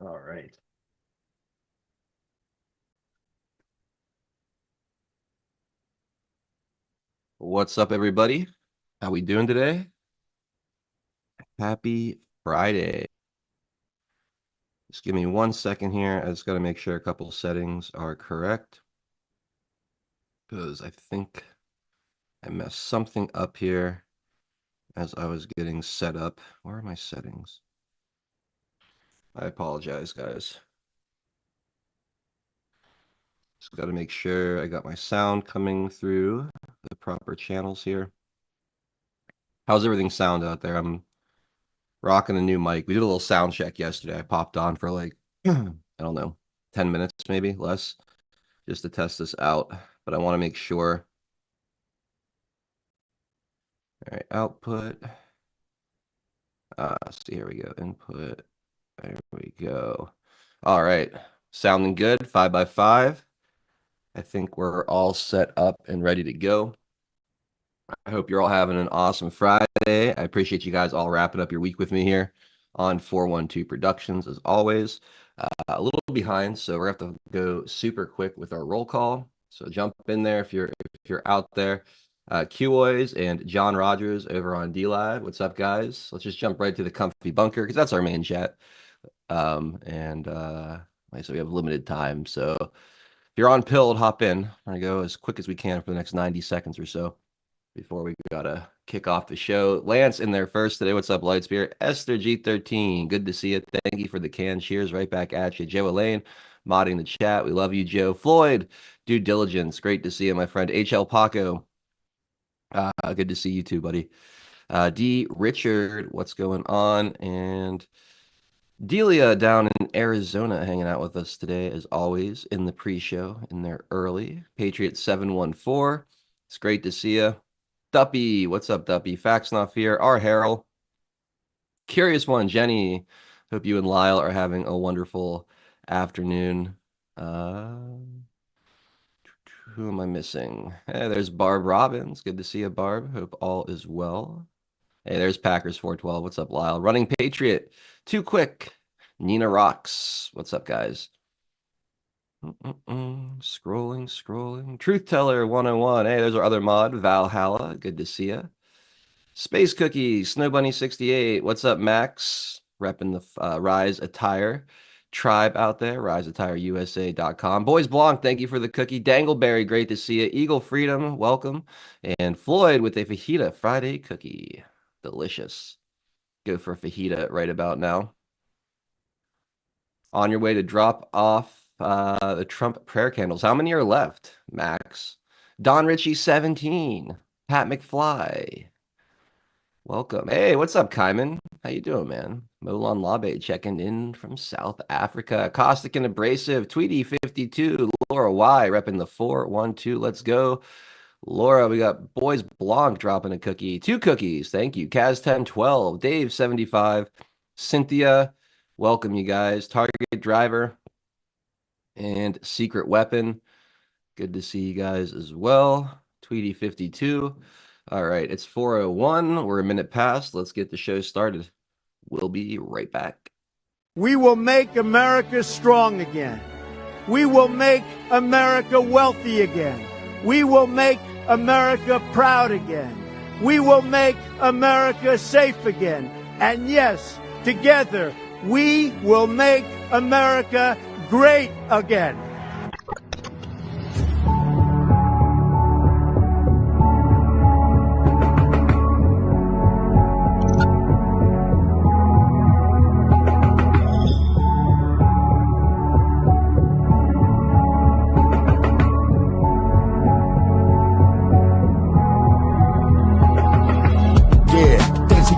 All right. What's up, everybody? How we doing today? Happy Friday. Just give me 1 second here. I just got to make sure a couple settings are correct because I think I messed something up here as I was getting set up. Where are my settings? I apologize, guys. Just got to make sure I got my sound coming through the proper channels here. How's everything sound out there? I'm rocking a new mic. We did a little sound check yesterday. I popped on for like, I don't know, 10 minutes, maybe less, just to test this out. But I want to make sure. All right, output. See, here we go. Input. There we go. All right. Sounding good. 5x5. I think we're all set up and ready to go. I hope you're all having an awesome Friday. I appreciate you guys all wrapping up your week with me here on 412 Productions, as always. A little behind, so we're gonna have to go super quick with our roll call. So jump in there if you're out there. Q-Oys and John Rogers over on D-Live. What's up, guys? Let's just jump right to the comfy bunker because that's our main chat. Like I said, we have limited time, so if you're on pilled, hop in. We're gonna go as quick as we can for the next 90 seconds or so before we gotta kick off the show. Lance in there first today. What's up, Lightspear? Esther G13, good to see you. Thank you for the can. Cheers, right back at you. Joe Elaine, modding the chat. We love you, Joe. Floyd, due diligence. Great to see you, my friend. HL Paco, good to see you too, buddy. D Richard, what's going on? And Delia down in Arizona hanging out with us today, as always, in the pre-show, in there early. Patriot 714, it's great to see you. Duppy, what's up, Duppy? Facts Not Fear, R. Harrell. Curious One, Jenny. Hope you and Lyle are having a wonderful afternoon. Who am I missing? Hey, there's Barb Robbins. Good to see you, Barb. Hope all is well. Hey, there's Packers 412. What's up, Lyle? Running Patriot. Too quick. Nina Rocks. What's up, guys? Scrolling. Truth Teller 101. Hey, there's our other mod, Valhalla. Good to see you. Space Cookie, Snow Bunny 68. What's up, Max? Repping the Rise Attire tribe out there. RiseAttireUSA.com. Boys Blanc, thank you for the cookie. Dangleberry, great to see you. Eagle Freedom, welcome. And Floyd with a fajita Friday cookie. Delicious. Go for fajita right about now. On your way to drop off the Trump prayer candles. How many are left, Max? Don Ritchie 17. Pat McFly. Welcome. Hey, what's up, Kaiman? How you doing, man? Molan Labe checking in from South Africa. Caustic and Abrasive. Tweety 52. Laura Y repping the 412. Let's go. Laura, we got Boys Blanc dropping a cookie. 2 cookies. Thank you. Kaz 1012. Dave 75. Cynthia. Welcome, you guys. Target Driver and Secret Weapon. Good to see you guys as well. Tweety 52. All right, it's 4:01. We're a minute past. Let's get the show started. We'll be right back. We will make America strong again. We will make America wealthy again. We will make America proud again. We will make America safe again. And yes, together, we will make America great again.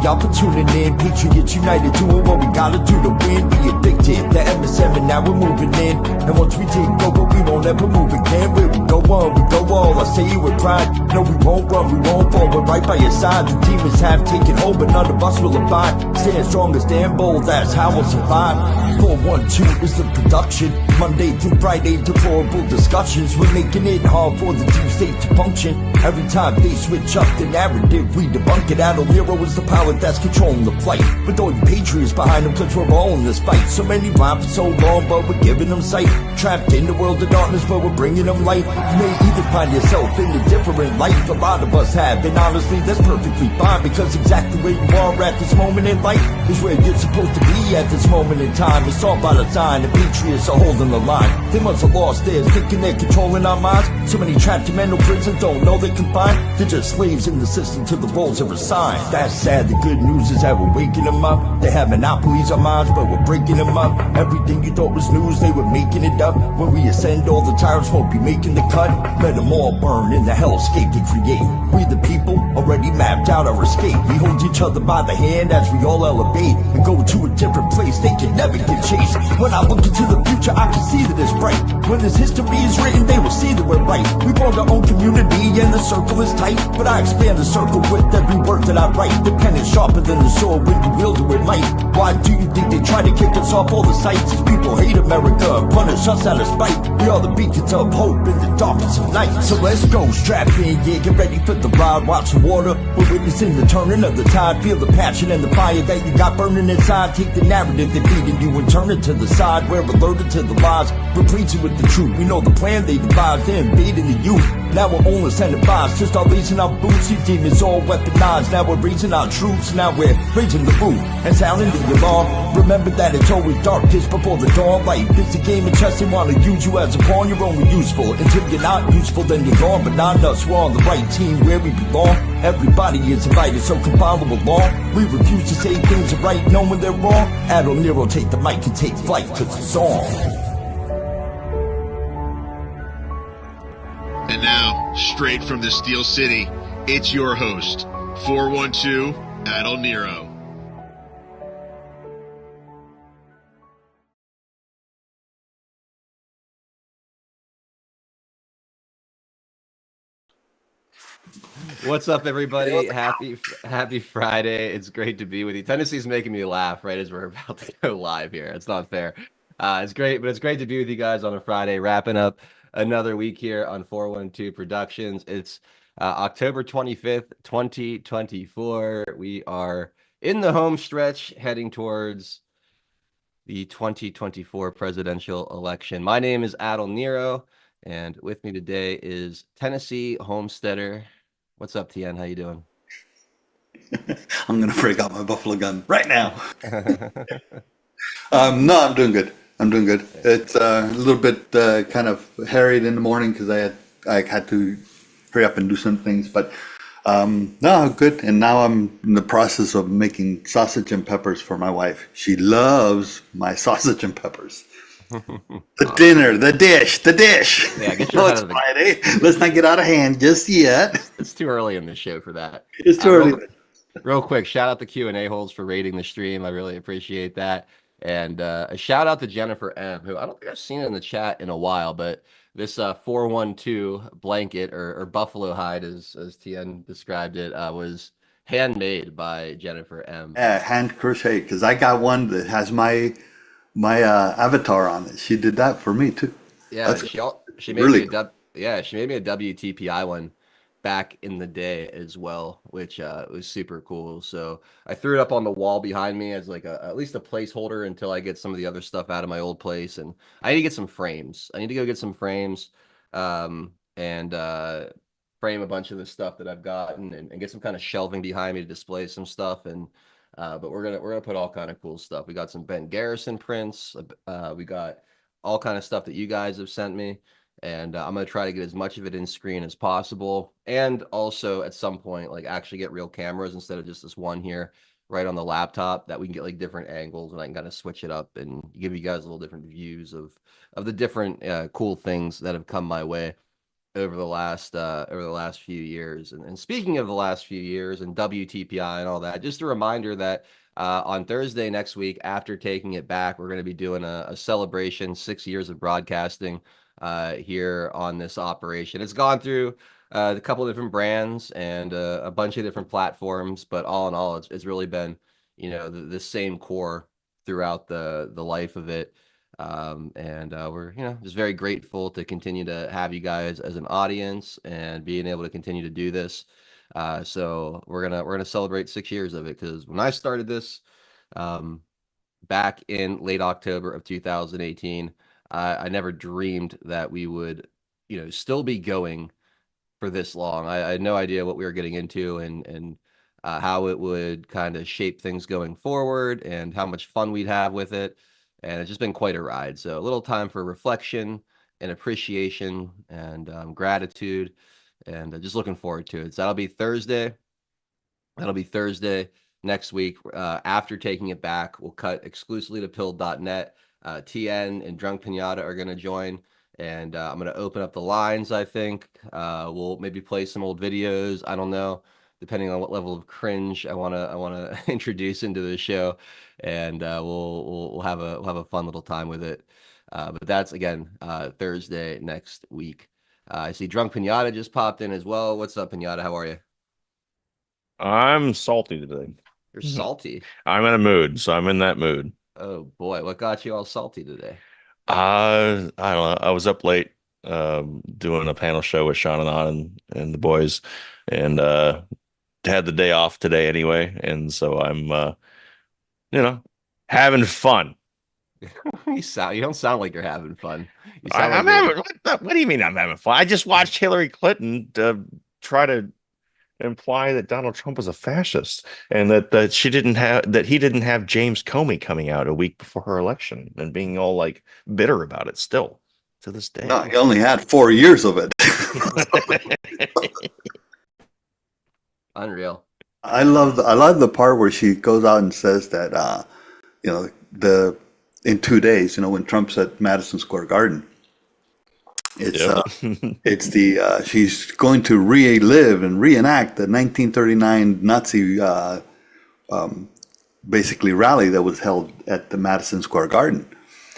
Y'all for tuning in, Patriots United, doing what we gotta do to win. Be addicted, the MS7, now we're moving in. And once we take over, we won't ever move again. Where we go on, we go all, I say it with pride. No, we won't run, we won't fall, we're right by your side. The demons have taken hold, but none of us will abide. Stand strong and stand bold, that's how we'll survive. 412 is the production, Monday through Friday, deplorable discussions. We're making it hard for the deep state to function. Every time they switch up the narrative, we debunk it. Adult hero is the power that's controlling the plight. With all the patriots behind them, cause we're all in this fight. So many rhyme for so long, but we're giving them sight. Trapped in the world of darkness, but we're bringing them light. You may even find yourself in a different life. A lot of us have, and honestly, that's perfectly fine. Because exactly where you are at this moment in life is where you're supposed to be at this moment in time. It's all by design, the patriots are holding the line. They must have lost theirs, thinking they're controlling our minds. So many trapped in mental prisons don't know they're confined. They're just slaves in the system till the roles are assigned. That's sad, the good news is that we're waking them up. They have monopolies on minds, but we're breaking them up. Everything you thought was news, they were making it up. When we ascend, all the tyrants won't be making the cut. Let them all burn in the hellscape they create. We the people already mapped out our escape. We hold each other by the hand as we all elevate and go to a different place. They can never get chased. When I look into the future, I can see that it's bright. When this history is written, they will see that we're right. We formed our own community and the circle is tight. But I expand the circle with every word that I write. The pen is sharper than the sword when you wield it with might. Why do you think they try to kick us off all the sites? These people hate America, punish us out of spite. We are the beacons of hope in the darkness of night. So let's go, strap in, yeah, get ready for the ride. Watch the water, we're witnessing the turning of the tide. Feel the passion and the fire that you got burning inside. Take the narrative they're feeding you and turn it to the side. We're alerted to the lies, replacing with the truth. We know the plan they devised, they're invading the youth. Now we're only sending vibes to start raising our boots. These demons all weaponized. Now we're raising our troops. Now we're raising the roof and sounding the alarm. Remember that it's always darkest before the dawn. Life it's a game of chess. They want to use you as a pawn. You're only useful until you're not useful. Then you're gone. But not us. We're on the right team where we belong. Everybody is invited, so come follow along. We refuse to say things are right, knowing they're wrong. Adol Nero, take the mic and take flight, cause it's on. And now, straight from the Steel City, it's your host, 412 Adol Nero. What's up, everybody? Happy Friday. It's great to be with you. Tennessee's making me laugh right as we're about to go live here. It's not fair. It's great, but it's great to be with you guys on a Friday, wrapping up another week here on 412 Productions. It's October 25th, 2024. We are in the home stretch heading towards the 2024 presidential election. My name is Adol Nero, and with me today is Tennessee homesteader. What's up, Tien? How you doing? I'm gonna break out my buffalo gun right now. No, I'm doing good. I'm doing good. It's a little bit kind of harried in the morning because I had to hurry up and do some things, but no, good. And now I'm in the process of making sausage and peppers for my wife. She loves my sausage and peppers. The dinner, the dish. Yeah, I guess No, it's Friday. Let's not get out of hand just yet. It's too early in the show for that. It's too early. Real quick, shout out to Q&A holds for rating the stream. I really appreciate that. And a shout out to Jennifer M, who I don't think I've seen in the chat in a while, but this 412 blanket or buffalo hide, as Tien described it, was handmade by Jennifer M. Yeah, hand crochet, because I got one that has my avatar on it. She did that for me too. Yeah, she made really me she made me a WTPI one back in the day as well, which was super cool. So I threw it up on the wall behind me as like at least a placeholder until I get some of the other stuff out of my old place. And I need to get some frames. I need to go get some frames and frame a bunch of the stuff that I've gotten and get some kind of shelving behind me to display some stuff. And but we're gonna put all kind of cool stuff. We got some Ben Garrison prints. We got all kind of stuff that you guys have sent me. And I'm going to try to get as much of it in screen as possible. And also at some point, like actually get real cameras instead of just this one here right on the laptop that we can get like different angles and I can kind of switch it up and give you guys a little different views of the different cool things that have come my way over the last few years. And speaking of the last few years and WTPI and all that, just a reminder that on Thursday next week, after taking it back, we're going to be doing a celebration, 6 years of broadcasting here on this operation. It's gone through a couple of different brands and a bunch of different platforms, but all in all, it's really been, the same core throughout the life of it. And we're, just very grateful to continue to have you guys as an audience and being able to continue to do this. So we're gonna celebrate 6 years of it, because when I started this, um, back in late October of 2018, I never dreamed that we would, still be going for this long. I had no idea what we were getting into, and how it would kind of shape things going forward, and how much fun we'd have with it. And it's just been quite a ride. So a little time for reflection and appreciation and gratitude, and just looking forward to it. So that'll be Thursday. That'll be Thursday next week. After taking it back, we'll cut exclusively to pilled.net. TN and Drunk Pinata are going to join, and I'm going to open up the lines, I think. We'll maybe play some old videos. I don't know, depending on what level of cringe I want to introduce into the show, and we'll have a fun little time with it. But that's again Thursday next week. I see Drunk Pinata just popped in as well. What's up, Pinata? How are you? I'm salty today. You're salty. I'm in a mood, so I'm in that mood. Oh boy, what got you all salty today? I don't know. I was up late doing a panel show with Sean and and the boys, and had the day off today anyway, and so I'm you know having fun. You don't sound like you're having fun. You I, sound like I'm having. What do you mean I'm having fun? I just watched Hillary Clinton try to imply that Donald Trump was a fascist, and that he didn't have James Comey coming out a week before her election and being all like bitter about it still to this day. No, he only had 4 years of it. unreal. I love the part where she goes out and says that in 2 days, when Trump's at Madison Square Garden, it's Yep. it's the she's going to relive and reenact the 1939 Nazi basically rally that was held at the Madison Square Garden.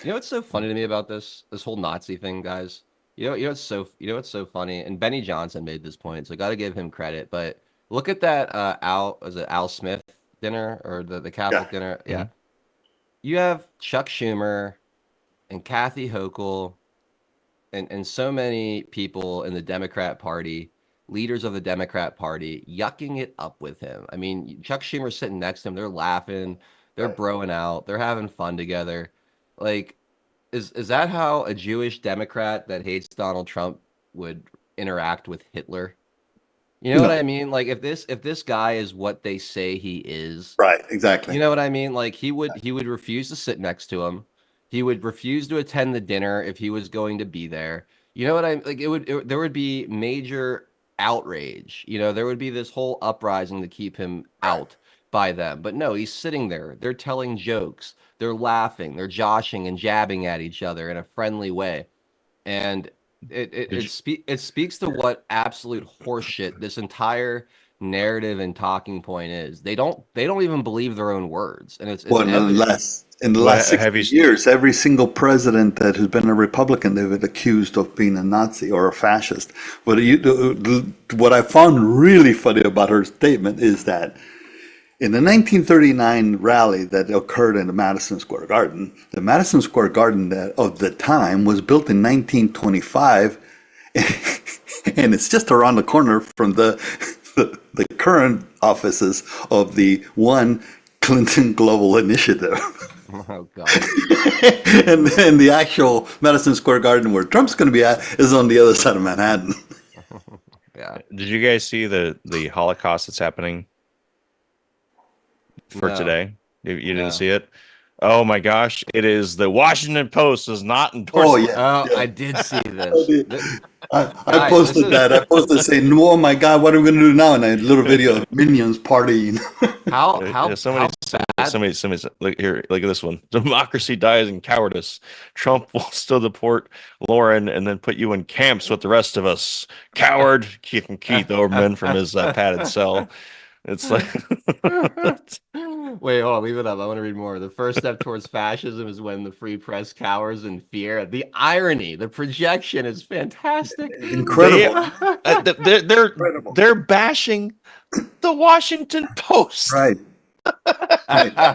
You know what's so funny to me about this whole Nazi thing, guys? What's so funny? And Benny Johnson made this point, so I got to give him credit. But look at that Al Smith dinner, or the Catholic Yeah. dinner? Mm-hmm. Yeah. You have Chuck Schumer and Kathy Hochul and so many people in the Democrat Party, leaders of the Democrat Party, yucking it up with him. I mean, Chuck Schumer's sitting next to him. They're laughing. They're broing out. They're having fun together. Like, is that how a Jewish Democrat that hates Donald Trump would interact with Hitler? You know what No. I mean? Like, if this guy is what they say he is, Right, exactly. you know what I mean? Like, he would refuse to sit next to him. He would refuse to attend the dinner if he was going to be there. You know what I like? There would be major outrage. There would be this whole uprising to keep him out by them. But no, he's sitting there. They're telling jokes. They're laughing. They're joshing and jabbing at each other in a friendly way. And it speaks to what absolute horseshit this entire narrative and talking point is. They don't even believe their own words, and it's Well, evident. in the Well, last have 60 you- years, every single president that has been a Republican, they've been accused of being a Nazi or a fascist. What I found really funny about her statement is that in the 1939 rally that occurred in the Madison Square Garden, the Madison Square Garden of the time was built in 1925, and it's just around the corner from the current offices of the One Clinton Global Initiative. Oh God. and then the actual Madison Square Garden where Trump's going to be at is on the other side of Manhattan. Yeah. Did you guys see the Holocaust that's happening for No. today? You didn't No. see it? Oh my gosh! It is the Washington Post is not endorsing. Oh, yeah. Oh, I did see this. I Guys, posted this is- that. I posted saying, "Oh my God, what are we going to do now?" And a little video of minions partying. How Somebody said, look here, look at this one. Democracy dies in cowardice. Trump will still deport Lauren and then put you in camps with the rest of us. Coward, Keith Olbermann from his padded cell. It's like, Wait, hold on, leave it up. I want to read more. The first step towards fascism is when the free press cowers in fear. The irony, the projection is fantastic. Incredible. they're bashing the Washington Post. Right.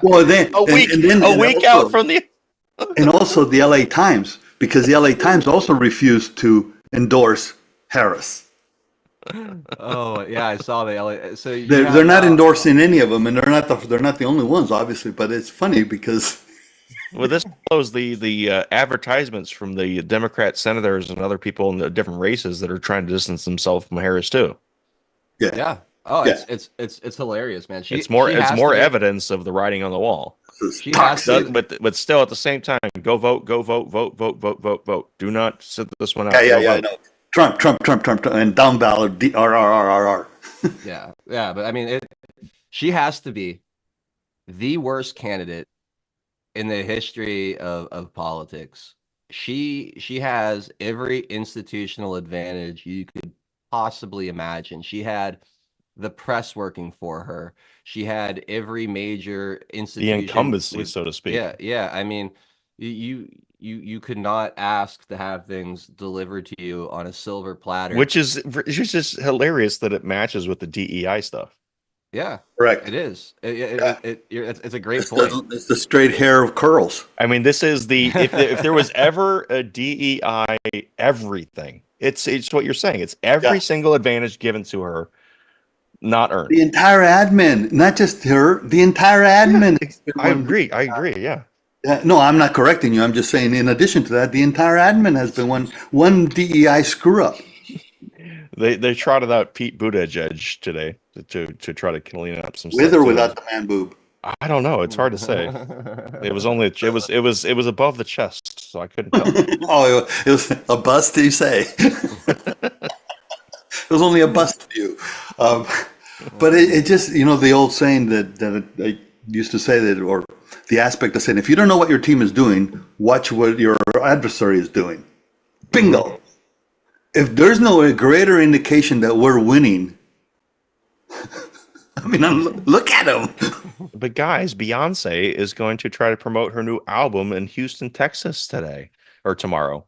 Well, then A week, and then also, out from the. and also the LA Times, because the LA Times also refused to endorse Harris. Oh yeah, I saw the LA. So you They're have not now. endorsing any of them, and they're not the only ones, obviously. But it's funny because Well, this follows the advertisements from the Democrat senators and other people in the different races that are trying to distance themselves from Harris too. yeah, Yeah. Oh, yeah, it's hilarious, man. It's She it's has to more make. evidence of the writing on the wall. it's She has toxic. to. But still at the same time, go vote, go vote, vote, vote, vote, vote, vote. Do not sit this one Yeah, out. yeah, Go yeah. I vote. know. Trump, Trump, Trump, Trump, Trump, and down ballot R. Yeah, yeah. But I mean, she has to be the worst candidate in the history of politics. She has every institutional advantage you could possibly imagine. She had the press working for her. She had every major The institution incumbency, with so to speak. yeah, yeah. I mean, you could not ask to have things delivered to you on a silver platter. Which is it's just hilarious that it matches with the DEI stuff. Yeah, Correct. it is. Yeah, It's a great point. it's the straight hair of curls. I mean, this is the if there was ever a DEI everything, it's what you're saying. It's Yeah, every single advantage given to her, not earned. the entire admin, not just her, the entire Yeah, admin has been I one. agree. I agree. Yeah. No, I'm not correcting you. I'm just saying, in addition to that, the entire admin has been one DEI screw up. They trotted out Pete Buttigieg today to try to clean up some With stuff or too. without the man boob. I don't know. It's hard to say. It was only it was above the chest, so I couldn't tell. Oh, it was a bust, you say? It was only a bust view. Um, but it just, the old saying that I used to say that, or the aspect of saying, if you don't know what your team is doing, watch what your adversary is doing. Bingo. If there's no greater indication that we're winning, I mean, look at them. But guys, Beyonce is going to try to promote her new album in Houston, Texas today or tomorrow.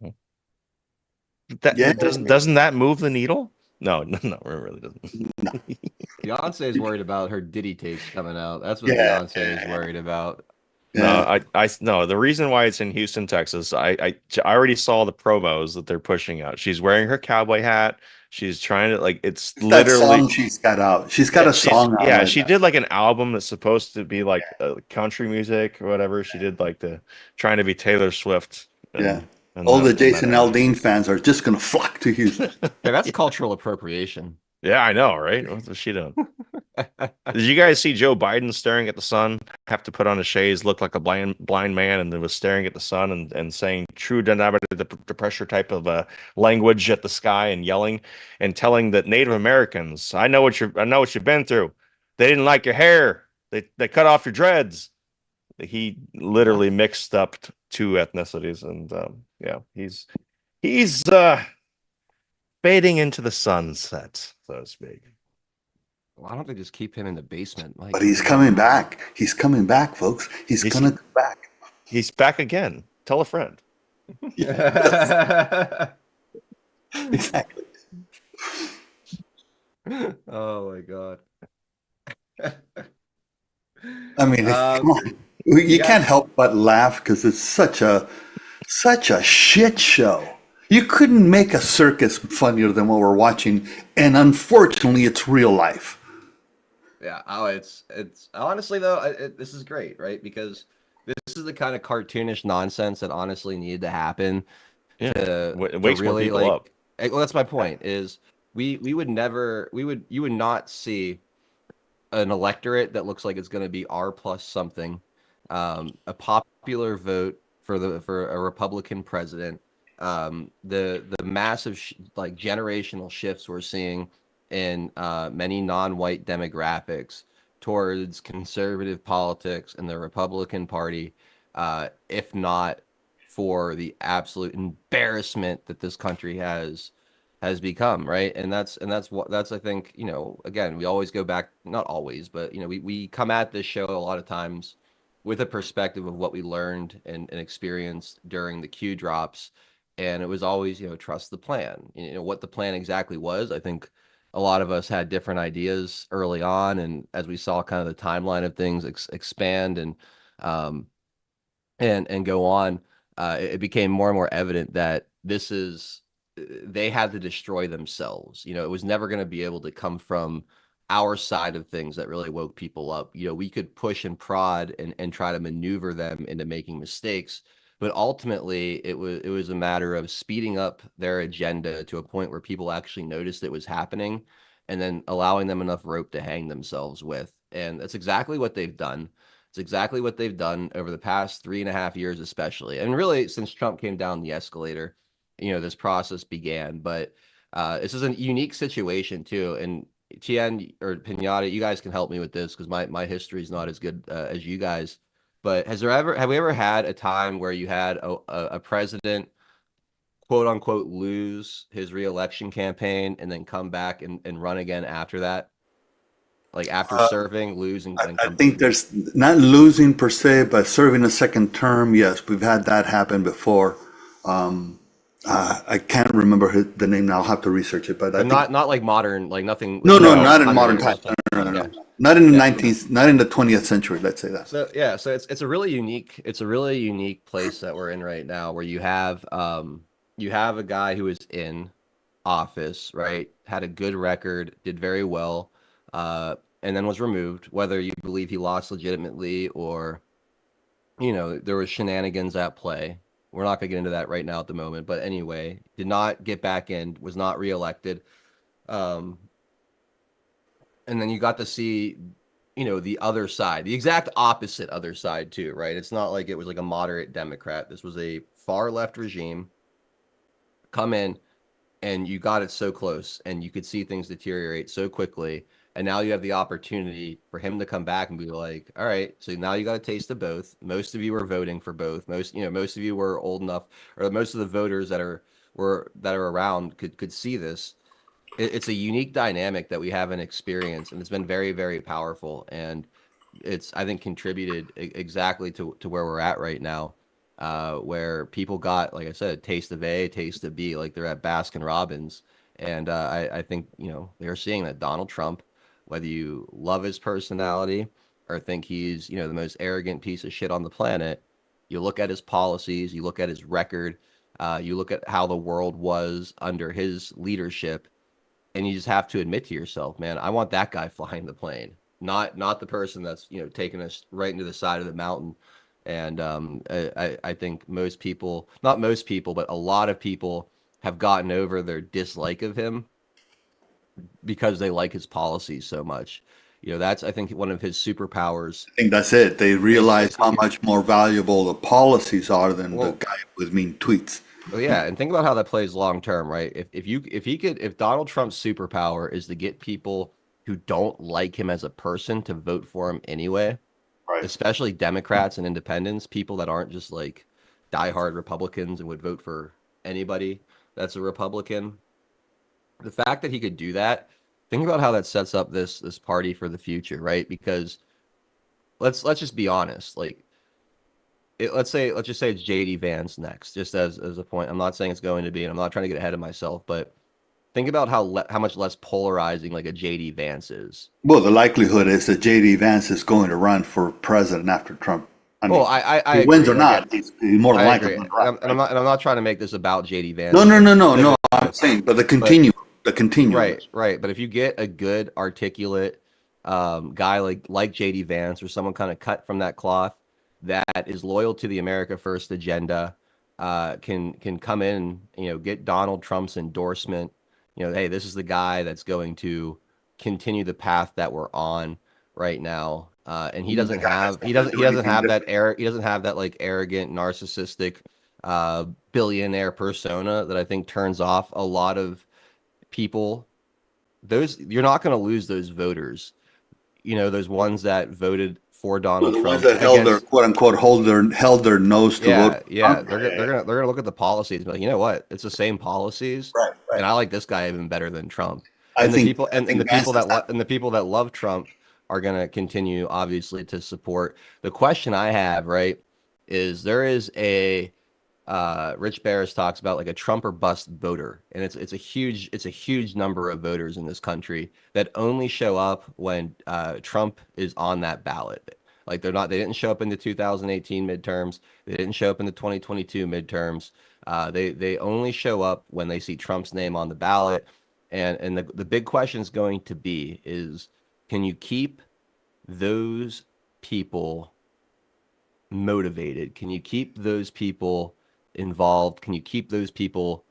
Yeah. Doesn't that move the needle? No, no, no, it really doesn't. Beyonce is worried about her Diddy tapes coming out. That's what Yeah. Beyonce is worried about. No, Yeah. no. The reason why it's in Houston, Texas, I already saw the promos that they're pushing out. She's wearing her cowboy hat. She's trying to like it's It's that literally song she's got out. She's got a song out. yeah. Right She now. did like an album that's supposed to be like country music or whatever. She did like the trying to be Taylor Swift. Yeah. And All the that Jason album. Aldean fans are just going to flock to Houston. Yeah, that's cultural appropriation. Yeah, I know, right? What's she doing? Did you guys see Joe Biden staring at the sun? Have to put on a shades, look like a blind man, and then was staring at the sun and saying true dynamic the pressure type of language at the sky and yelling and telling that Native Americans, I know what you've been through. They didn't like your hair. They cut off your dreads. He literally mixed up two ethnicities, and yeah, he's fading into the sunset, so to speak. Why don't they just keep him in the basement? Like, But he's coming back. He's coming back, folks. He's going to come back. He's back again. Tell a friend. Exactly. Oh my God. I mean, come on. You yeah. can't help but laugh because it's such a shit show. You couldn't make a circus funnier than what we're watching, and unfortunately, it's real life. Yeah. Oh, it's honestly though, this is great, right? Because this is the kind of cartoonish nonsense that honestly needed to happen Yeah, to it wakes more really people up. well, that's my point. Is you would not see an electorate that looks like it's going to be R plus something, a popular vote for a Republican president, the massive like generational shifts we're seeing in many non-white demographics towards conservative politics and the Republican Party, if not for the absolute embarrassment that this country has become, right? And that's I think, again, we always go back, not always, but we come at this show a lot of times with a perspective of what we learned and experienced during the Q drops. And it was always, trust the plan. What the plan exactly was, I think a lot of us had different ideas early on, and as we saw kind of the timeline of things expand um, and go on, it became more and more evident that this is they had to destroy themselves. You know, it was never going to be able to come from our side of things that really woke people up. You know, we could push and prod and try to maneuver them into making mistakes, but ultimately it was a matter of speeding up their agenda to a point where people actually noticed it was happening, and then allowing them enough rope to hang themselves with. And that's exactly what they've done. It's exactly what they've done over the past 3.5 years, especially, and really since Trump came down the escalator. This process began. But this is a unique situation too. And Tien or Pinata, you guys can help me with this because my history is not as good as you guys. But have we ever had a time where you had a president, quote unquote, lose his reelection campaign and then come back and run again after that? Like after serving, lose and I think there's not losing per se, but serving a second term. Yes, we've had that happen before. I can't remember the name now. I'll have to research it, but I think not like modern, like nothing. no, like, not in modern 100 years. times. No, Yeah. not in the 19th, not in the 20th century. Let's say that. So yeah, so it's a really unique place that we're in right now, where you have a guy who is in office, right? Had a good record, did very well, and then was removed. Whether you believe he lost legitimately or there was shenanigans at play. We're not gonna get into that right now at the moment, but anyway, did not get back in, was not reelected. Um, and then you got to see the other side, the exact opposite other side too, right? It's not like it was like a moderate Democrat. This was a far left regime come in, and you got it so close, and you could see things deteriorate so quickly. And now you have the opportunity for him to come back and be like, all right, so now you got a taste of both. Most of you were voting for both. Most of you were old enough, or most of the voters that are around could see this. It's a unique dynamic that we haven't experienced, and it's been very, very powerful. And it's, I think, contributed exactly to where we're at right now, where people got, like I said, a taste of A, a taste of B, like they're at Baskin Robbins. And I think, they're seeing that Donald Trump, whether you love his personality or think he's, the most arrogant piece of shit on the planet, you look at his policies, you look at his record, you look at how the world was under his leadership, and you just have to admit to yourself, man, I want that guy flying the plane, not the person that's taking us right into the side of the mountain. And I think most people, not most people, but a lot of people have gotten over their dislike of him because they like his policies so much. That's, I think, one of his superpowers. I think that's it. They realize how much more valuable the policies are than the guy with mean tweets. Oh yeah, and think about how that plays long term, right? If Donald Trump's superpower is to get people who don't like him as a person to vote for him anyway, Right. especially Democrats and independents, people that aren't just like diehard Republicans and would vote for anybody that's a Republican. The fact that he could do that, think about how that sets up this party for the future, right? Because let's just be honest, like let's just say it's JD Vance next, just as a point. I'm not saying it's going to be, and I'm not trying to get ahead of myself, but think about how much less polarizing like a JD Vance is. Well, the likelihood is that JD Vance is going to run for president after Trump. I mean, Well, I he wins agree. or not, he's more than I likely agree, going to run. and I'm not trying to make this about JD Vance. No. I'm saying, but the continuum. Right. But if you get a good, articulate guy like JD Vance, or someone kind of cut from that cloth that is loyal to the America First agenda, can come in, get Donald Trump's endorsement. Hey, this is the guy that's going to continue the path that we're on right now. And he doesn't have that like arrogant, narcissistic, billionaire persona that I think turns off a lot of people. You're not going to lose those voters. Those ones that voted for Donald Trump. The ones that held their quote unquote held their nose to vote. Yeah, they're gonna look at the policies and be like, you know what? It's the same policies, Right. and I like this guy even better than Trump. I And think the people that love Trump are gonna continue, obviously, to support. The question I have, right, is there is a Rich Barris talks about like a Trump or bust voter, and it's a huge number of voters in this country that only show up when Trump is on that ballot. Like they didn't show up in the 2018 midterms. They didn't show up in the 2022 midterms. They only show up when they see Trump's name on the ballot. And the big question is going to be is, can you keep those people motivated? Can you keep those people involved? Can you keep those people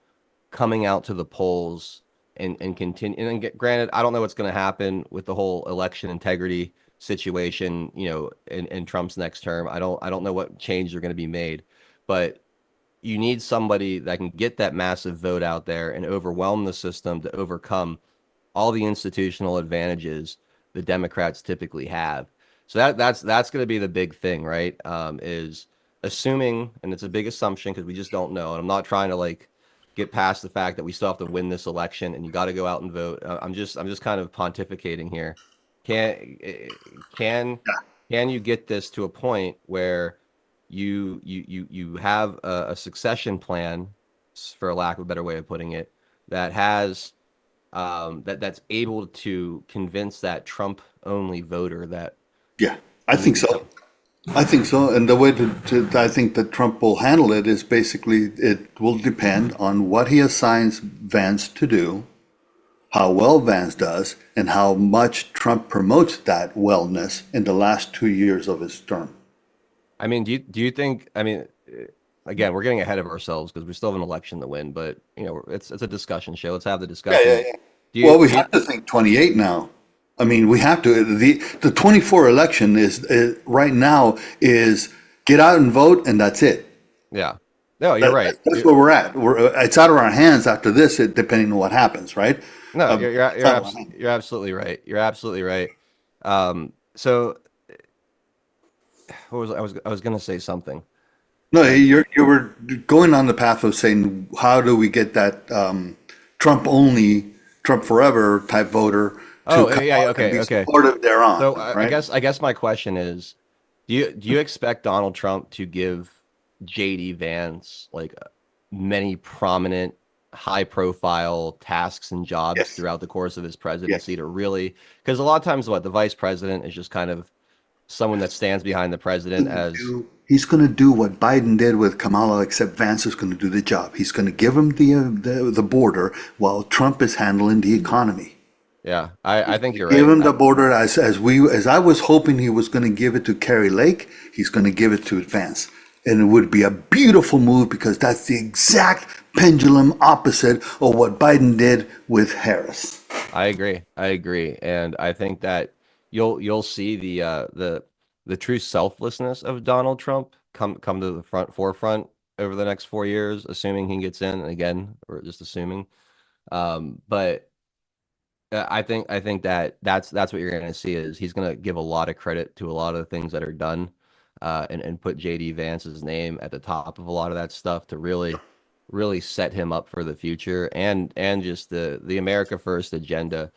coming out to the polls and continue? And then granted, I don't know what's going to happen with the whole election integrity situation, in Trump's next term. I don't know what changes are going to be made, but you need somebody that can get that massive vote out there and overwhelm the system to overcome all the institutional advantages the Democrats typically have. So that's going to be the big thing, right? Is assuming, and it's a big assumption because we just don't know. And I'm not trying to like get past the fact that we still have to win this election and you got to go out and vote. I'm just kind of pontificating here. Can can can you get this to a point where you have a succession plan, for lack of a better way of putting it, that has that's able to convince that Trump only voter that Yeah, I think so. I think so. And the way I think that Trump will handle it is basically it will depend on what he assigns Vance to do, how well Vance does, and how much Trump promotes that wellness in the last 2 years of his term. I mean, do you think? I mean, again, we're getting ahead of ourselves because we still have an election to win, but it's a discussion show. Let's have the discussion. Well, we have to think 28 now. I mean, we have to. The 24 election is right now is get out and vote, and that's it. Yeah. No, you're right. That's where we're at. It's out of our hands after this, depending on what happens, right? No, you're absolutely right. You're absolutely right. So what was I was going to say something. No, you were going on the path of saying, how do we get that Trump only, Trump forever type voter to come out and be supportive thereon, So right? I guess my question is, do you expect Donald Trump to give JD Vance like many prominent, high profile tasks and jobs Yes. throughout the course of his presidency to really, because a lot of times the vice president is just kind of someone that stands behind the president as He's going to do what Biden did with Kamala, except Vance is going to do the job. He's going to give him the border while Trump is handling the economy. yeah, I think you're Give right. him the border as I was hoping he was going to give it to Kerry Lake. He's going to give it to Vance, and it would be a beautiful move because that's the exact pendulum opposite of what Biden did with Harris. I agree, and I think that you'll see the true selflessness of Donald Trump come to the forefront over the next 4 years, assuming he gets in. And again, we're just assuming. But I think that that's what you're going to see is he's going to give a lot of credit to a lot of the things that are done, and put JD Vance's name at the top of a lot of that stuff to really set him up for the future and just the America First agenda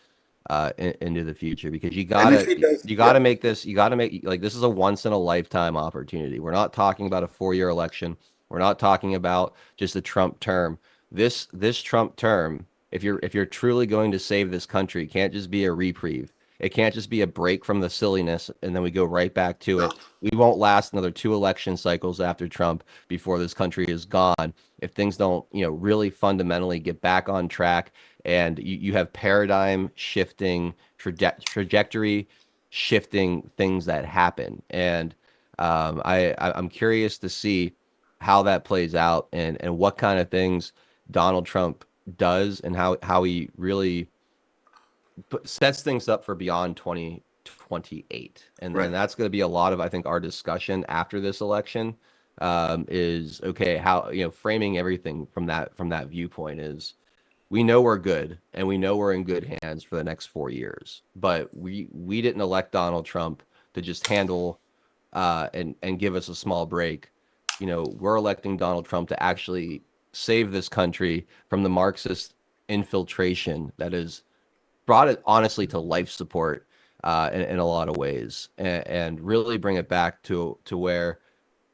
into the future, because you gotta make this, like, this is a once in a lifetime opportunity. We're not talking about a 4-year election. We're not talking about just a Trump term. This Trump term, if you're truly going to save this country, can't just be a reprieve. It can't just be a break from the silliness and then we go right back to it. We won't last another 2 election cycles after Trump before this country is gone if things don't, really fundamentally get back on track, and you have paradigm shifting, trajectory shifting things that happen. And I'm curious to see how that plays out and what kind of things Donald Trump does and how he really sets things up for beyond 2028. And Right. and that's going to be a lot of, I think, our discussion after this election, is okay, how, framing everything from that viewpoint is, we know we're good and we know we're in good hands for the next 4 years, but we didn't elect Donald Trump to just handle and give us a small break. We're electing Donald Trump to actually save this country from the Marxist infiltration that has brought it honestly to life support, in a lot of ways, and really bring it back to where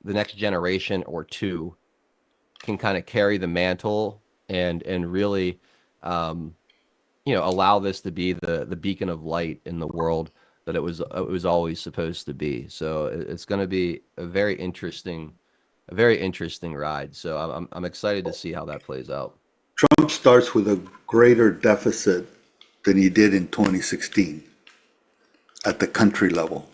the next generation or two can kind of carry the mantle and really, allow this to be the beacon of light in the world, that it was always supposed to be. So it's going to be a very interesting ride. So I'm excited to see how that plays out. Trump starts with a greater deficit than he did in 2016 at the country level.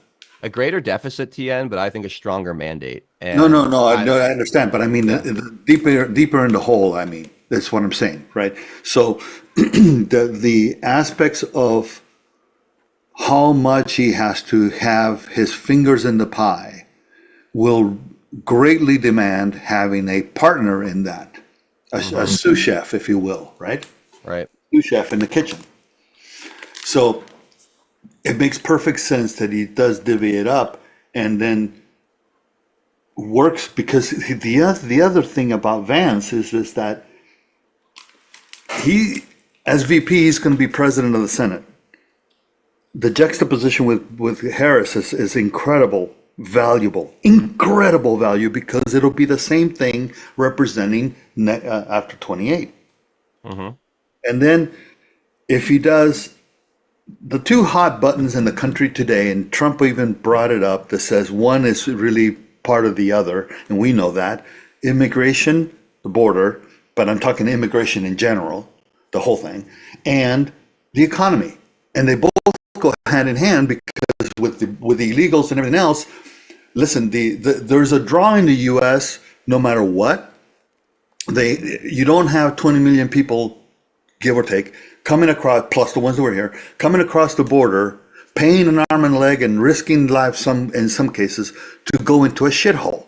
A greater deficit, TN, but I think a stronger mandate. No, And I understand, but I mean, the deeper in the hole, I mean, that's what I'm saying, right? So the aspects of how much he has to have his fingers in the pie will greatly demand having a partner in that, a sous chef, if you will, right? right. Sous chef in the kitchen. So it makes perfect sense that he does divvy it up and then works, because the other thing about Vance is that he, as VP, is going to be president of the Senate. The juxtaposition with Harris is incredible value, because it'll be the same thing representing after 28. And then if he does the two hot buttons in the country today, and Trump even brought it up, that says one is really part of the other, and we know that: immigration, the border, but I'm talking immigration in general, the whole thing, and the economy. And they both go hand in hand, because with the illegals and everything else, listen, there's a draw in the U.S. no matter what. You don't have 20 million people, give or take, coming across, plus the ones that were here, coming across the border, paying an arm and a leg and risking life in some cases to go into a shithole.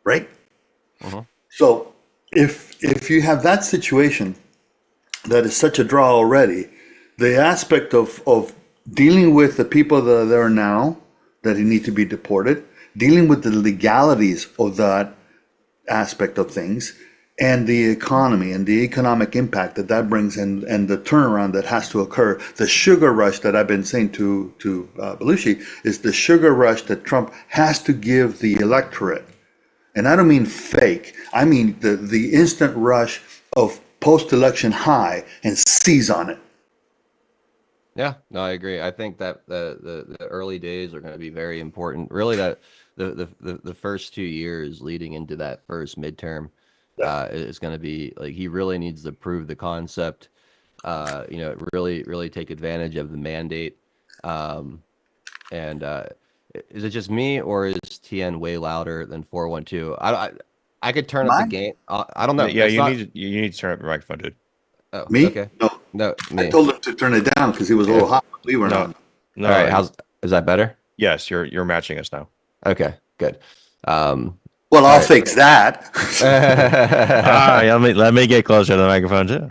Right? So if you have that situation that is such a draw already, the aspect of dealing with the people that are there now that need to be deported, dealing with the legalities of that aspect of things, and the economy and the economic impact that brings, and the turnaround that has to occur. The sugar rush that I've been saying to Belushi is the sugar rush that Trump has to give the electorate. And I don't mean fake. I mean the instant rush of post-election high, and seize on it. Yeah, no, I agree. I think that the early days are going to be very important. Really, that the first 2 years leading into that first midterm is going to be like, he really needs to prove the concept. Really take advantage of the mandate. And is it just me, or is TN way louder than 412? I could turn up the gain. I don't know. Yeah, you need to turn up your microphone, dude. Oh, Me? okay. No, me. I told him to turn it down because he was a little hot. We were not. No. All right. Is that better? Yes, you're matching us now. Okay, good. Well, I'll fix that. Let me get closer to the microphone too.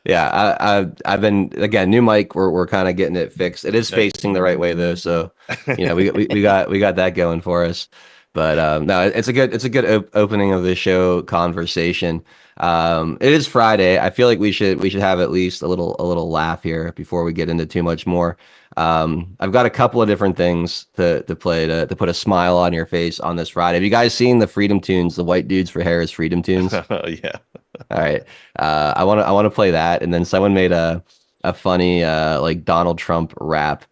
Yeah, I've been, again, new mic. We're kind of getting it fixed. It is facing the right way though, so we got that going for us. But no, it's a good opening of the show conversation. It is Friday. I feel like we should have at least a little laugh here before we get into too much more. I've got a couple of different things to play to put a smile on your face on this Friday. Have you guys seen the Freedom Tunes, the White Dudes for Harris Freedom Tunes? Yeah. All right. I want to play that, and then someone made a funny like Donald Trump rap,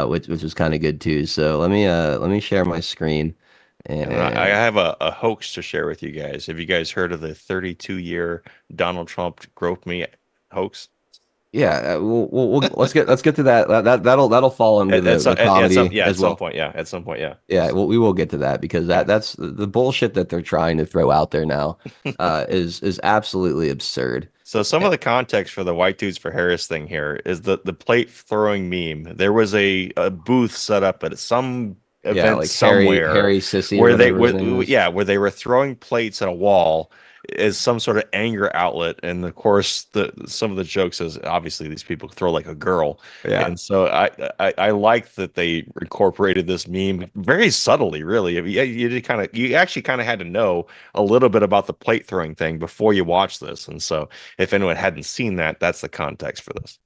which was kind of good too. So let me share my screen. And I have a hoax to share with you guys. Have you guys heard of the 32-year Donald Trump grope me hoax? Yeah, let's get to that. That'll fall under the comedy as well. At some point, yeah. Yeah, we will get to that, because that's the bullshit that they're trying to throw out there now is absolutely absurd. So some of the context for the White Dudes for Harris thing here is the plate throwing meme. There was a booth set up at some event like somewhere, Harry Sissy, where they were throwing plates at a wall as some sort of anger outlet. And of course, some of the jokes is obviously these people throw like a girl. Yeah. And so I like that they incorporated this meme very subtly, really. You actually kind of had to know a little bit about the plate throwing thing before you watch this. And so if anyone hadn't seen that, that's the context for this.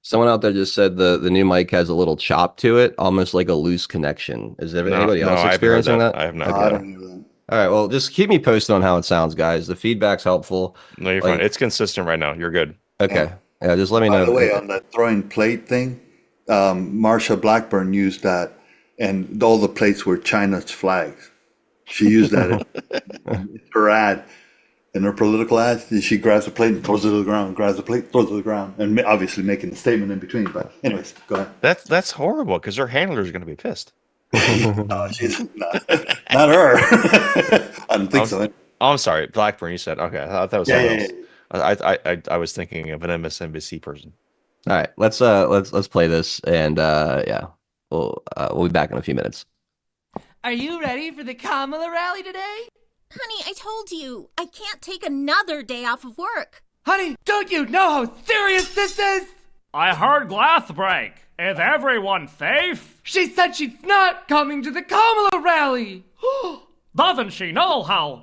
Someone out there just said the new mic has a little chop to it, almost like a loose connection. Is anybody else experiencing that? I have not. Okay. I don't hear that. All right. Well, just keep me posted on how it sounds, guys. The feedback's helpful. No, you're fine. It's consistent right now. You're good. Okay. Yeah, just let me know. By the way, on that throwing plate thing, Marsha Blackburn used that, and all the plates were China's flags. She used that in her ad, in her political ad. She grabs a plate and throws it to the ground, grabs a plate, throws it to the ground, and obviously making a statement in between. But anyways, go ahead. That's horrible because her handler is going to be pissed. No, she's not her. I don't think so. Oh, I'm sorry, Blackburn. You said okay. I thought that was someone else. I was thinking of an MSNBC person. All right, let's play this, and yeah, we'll be back in a few minutes. Are you ready for the Kamala rally today? Honey, I told you, I can't take another day off of work. Honey, don't you know how serious this is? I heard glass break. Is everyone safe? She said she's not coming to the Kamala rally. Doesn't she know how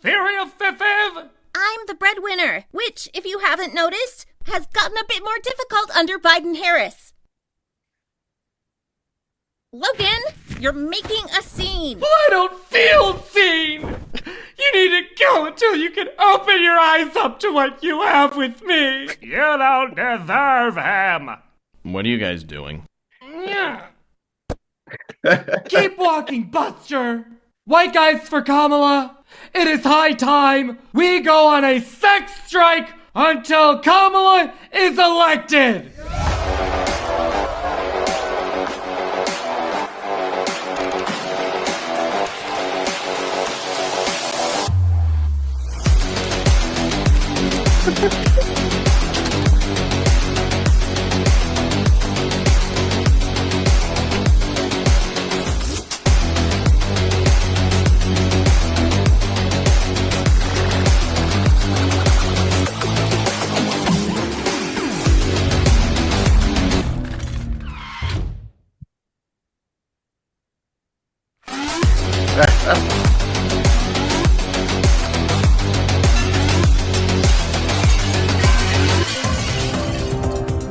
serious this is? I'm the breadwinner, which, if you haven't noticed, has gotten a bit more difficult under Biden-Harris. Logan, you're making a scene. Well, I don't feel seen. You need to go until you can open your eyes up to what you have with me. You don't deserve him. What are you guys doing? Yeah. Keep walking, Buster. White guys for Kamala. It is high time we go on a sex strike until Kamala is elected.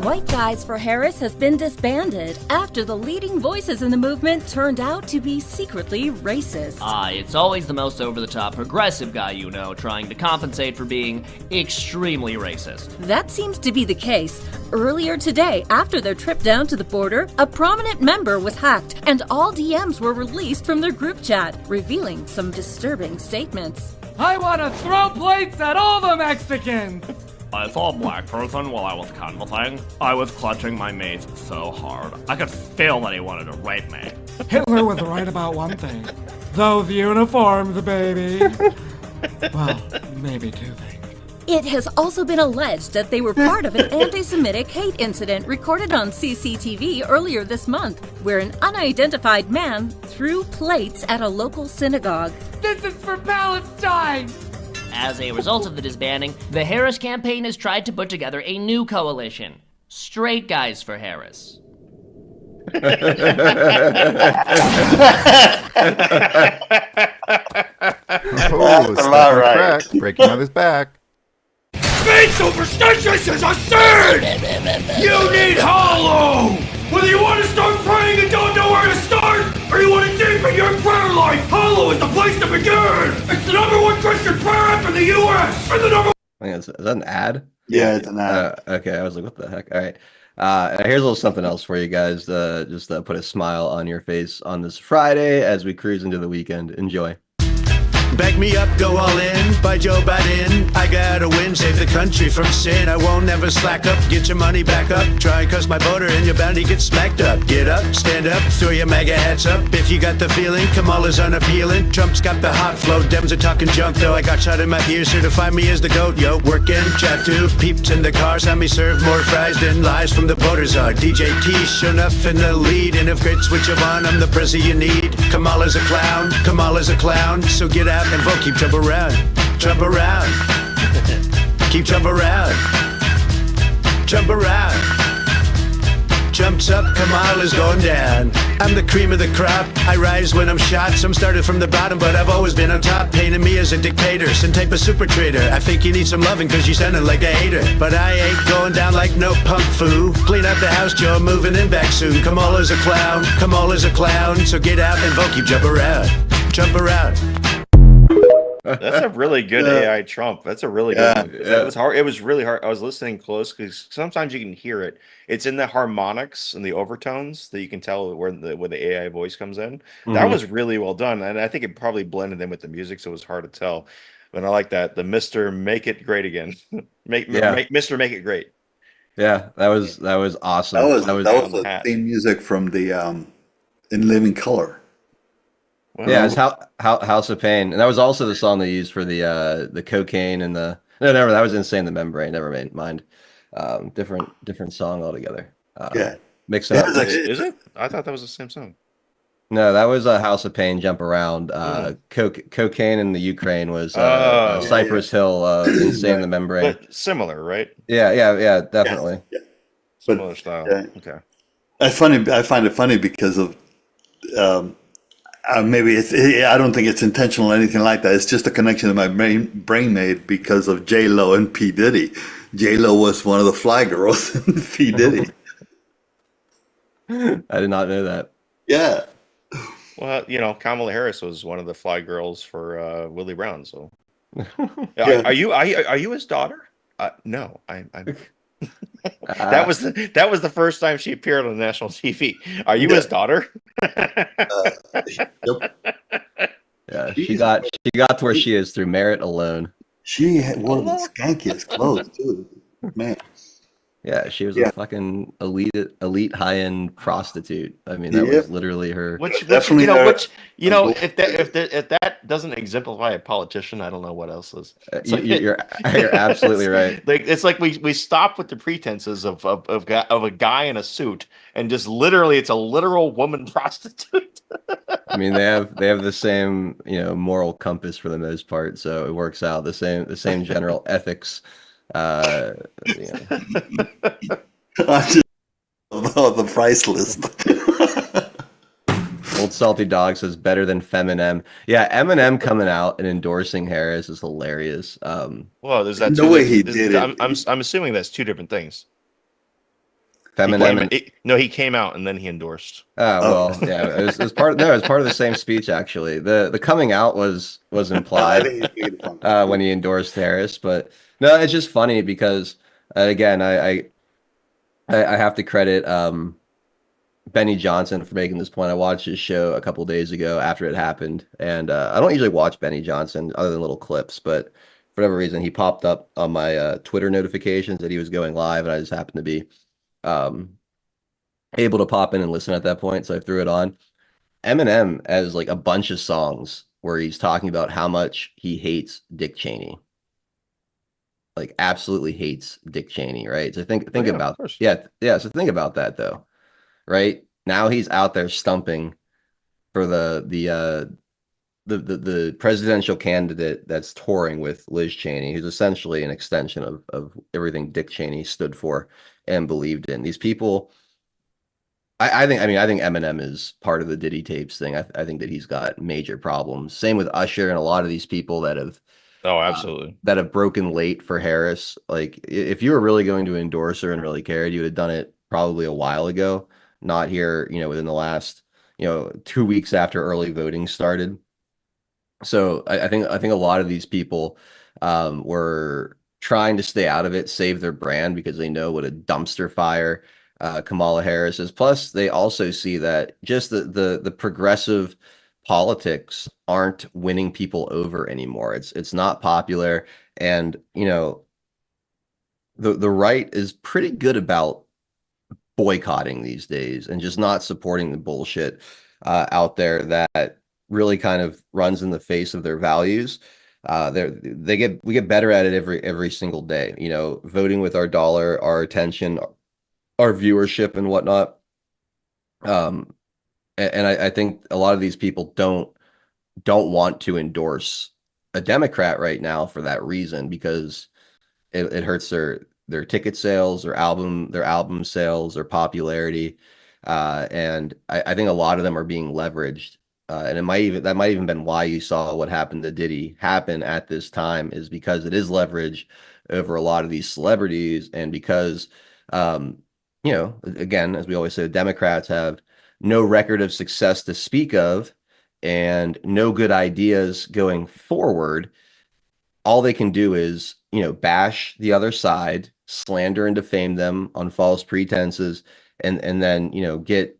White Guys for Harris has been disbanded after the leading voices in the movement turned out to be secretly racist. It's always the most over-the-top progressive guy you know trying to compensate for being extremely racist. That seems to be the case. Earlier today, after their trip down to the border, a prominent member was hacked and all DMs were released from their group chat, revealing some disturbing statements. I want to throw plates at all the Mexicans. I saw a black person while I was canvassing. I was clutching my mace so hard. I could feel that he wanted to rape me. Hitler was right about one thing. Those uniforms, baby. Well, maybe two things. It has also been alleged that they were part of an anti-Semitic hate incident recorded on CCTV earlier this month, where an unidentified man threw plates at a local synagogue. This is for Palestine! As a result of the disbanding, the Harris campaign has tried to put together a new coalition. Straight Guys for Harris. Oh, That's a lot, right? crack, breaking out his back. Being superstitious is a sin! You need Hollow! Whether you want to start praying and don't know where to start, or you want to deepen your prayer life, Hollow is the place to begin! It's the #1 Christian prayer app in the U.S. And the number. Is that an ad? Yeah, it's an ad. Okay, I was like, what the heck? All right. Here's a little something else for you guys to just put a smile on your face on this Friday as we cruise into the weekend. Enjoy. Back me up, go all in, by Joe Biden. I gotta win, save the country from sin. I won't never slack up, get your money back up. Try and cuss my voter and you're bound to get smacked up. Get up, stand up, throw your MAGA hats up. If you got the feeling, Kamala's unappealing. Trump's got the hot flow, Dems are talking junk though. I got shot in my ear, certify me as the GOAT, yo. Working, chat to peeps in the car, saw me serve more fries than lies from the voters are. DJ T, sure enough in the lead. And if great switch you on, I'm the prezi you need. Kamala's a clown, Kamala's a clown. So get out and vote, keep Trump around, Trump around, keep Trump around, Trump around. Jumps up, Kamala's going down. I'm the cream of the crop, I rise when I'm shot. Some started from the bottom, but I've always been on top. Painting me as a dictator, some type of super traitor. I think you need some loving cause you sounded like a hater. But I ain't going down like no punk foo. Clean out the house, Joe, moving in back soon. Kamala's a clown, Kamala's a clown. So get out and vote, keep jump around, jump around. That's a really good AI Trump. That's a really good one. 'Cause it was hard. It was really hard. I was listening close because sometimes you can hear it. It's in the harmonics and the overtones that you can tell where the AI voice comes in. That was really well done, and I think it probably blended in with the music, so it was hard to tell. But I like that. The Mister Make It Great Again. Make Mister Make It Great. Yeah, that was awesome. That That was was the theme music from the In Living Color. Well, yeah, it's House of Pain, and that was also the song they used for the cocaine and the no, never that was Insane the Membrane. Never mind. Different song altogether. Yeah. Mix it up. Is it? I thought that was the same song. No, that was a House of Pain. Jump around. Cocaine in the Ukraine was Cypress Hill. Insane the Membrane. But similar, right? Yeah, definitely. Yeah. Similar style. Yeah. Okay. That's funny. I find it funny because of maybe I don't think it's intentional or anything like that. It's just a connection that my brain made because of J Lo and P Diddy. J Lo was one of the fly girls in P Diddy. I did not know that. Yeah. Well, Kamala Harris was one of the fly girls for Willie Brown. So, Yeah. are you his daughter? No, I'm. That was the first time she appeared on national TV. Are you his daughter? Yep. Yeah, she got to where she is through merit alone. She had one of the skankiest clothes too, man. Yeah, she was a fucking elite high-end prostitute. I mean, that was literally her. If that doesn't exemplify a politician, I don't know what else is. You're absolutely right. It's like we stop with the pretenses of a guy in a suit and just literally it's a literal woman prostitute. I mean, they have the same moral compass for the most part, so it works out. The same general ethics. I just love the price list. Old Salty Dog says better than Feminem. Yeah, Eminem coming out and endorsing Harris is hilarious. Well, there's that no way he did it. I'm assuming that's two different things. Feminem. He came out and then he endorsed. Oh well, yeah, it was part of the same speech actually. The coming out was implied when he endorsed Harris, but no, it's just funny because again, I have to credit Benny Johnson for making this point. I watched his show a couple days ago after it happened, and I don't usually watch Benny Johnson other than little clips, but for whatever reason, he popped up on my Twitter notifications that he was going live, and I just happened to be able to pop in and listen at that point, so I threw it on. Eminem has like a bunch of songs where he's talking about how much he hates Dick Cheney. Like absolutely hates Dick Cheney, right? So think about so think about that though, right? Now he's out there stumping for the presidential candidate that's touring with Liz Cheney, who's essentially an extension of everything Dick Cheney stood for and believed in. These people, I think Eminem is part of the Diddy tapes thing. I think that he's got major problems. Same with Usher and a lot of these people that have absolutely that have broken late for Harris. Like if you were really going to endorse her and really cared, you would have done it probably a while ago, not here, within the last, 2 weeks after early voting started. So I think a lot of these people were trying to stay out of it, save their brand because they know what a dumpster fire Kamala Harris is. Plus, they also see that just the progressive politics aren't winning people over anymore. It's not popular, and the right is pretty good about boycotting these days and just not supporting the bullshit out there that really kind of runs in the face of their values. We get better at it every single day. Voting with our dollar, our attention, our viewership, and whatnot. And I think a lot of these people don't want to endorse a Democrat right now for that reason, because it hurts their ticket sales, their album sales, their popularity, and I think a lot of them are being leveraged. And that might even been why you saw what happened to Diddy happen at this time, is because it is leverage over a lot of these celebrities, and because again, as we always say, the Democrats have no record of success to speak of and no good ideas going forward, all they can do is, bash the other side, slander and defame them on false pretenses, and then, get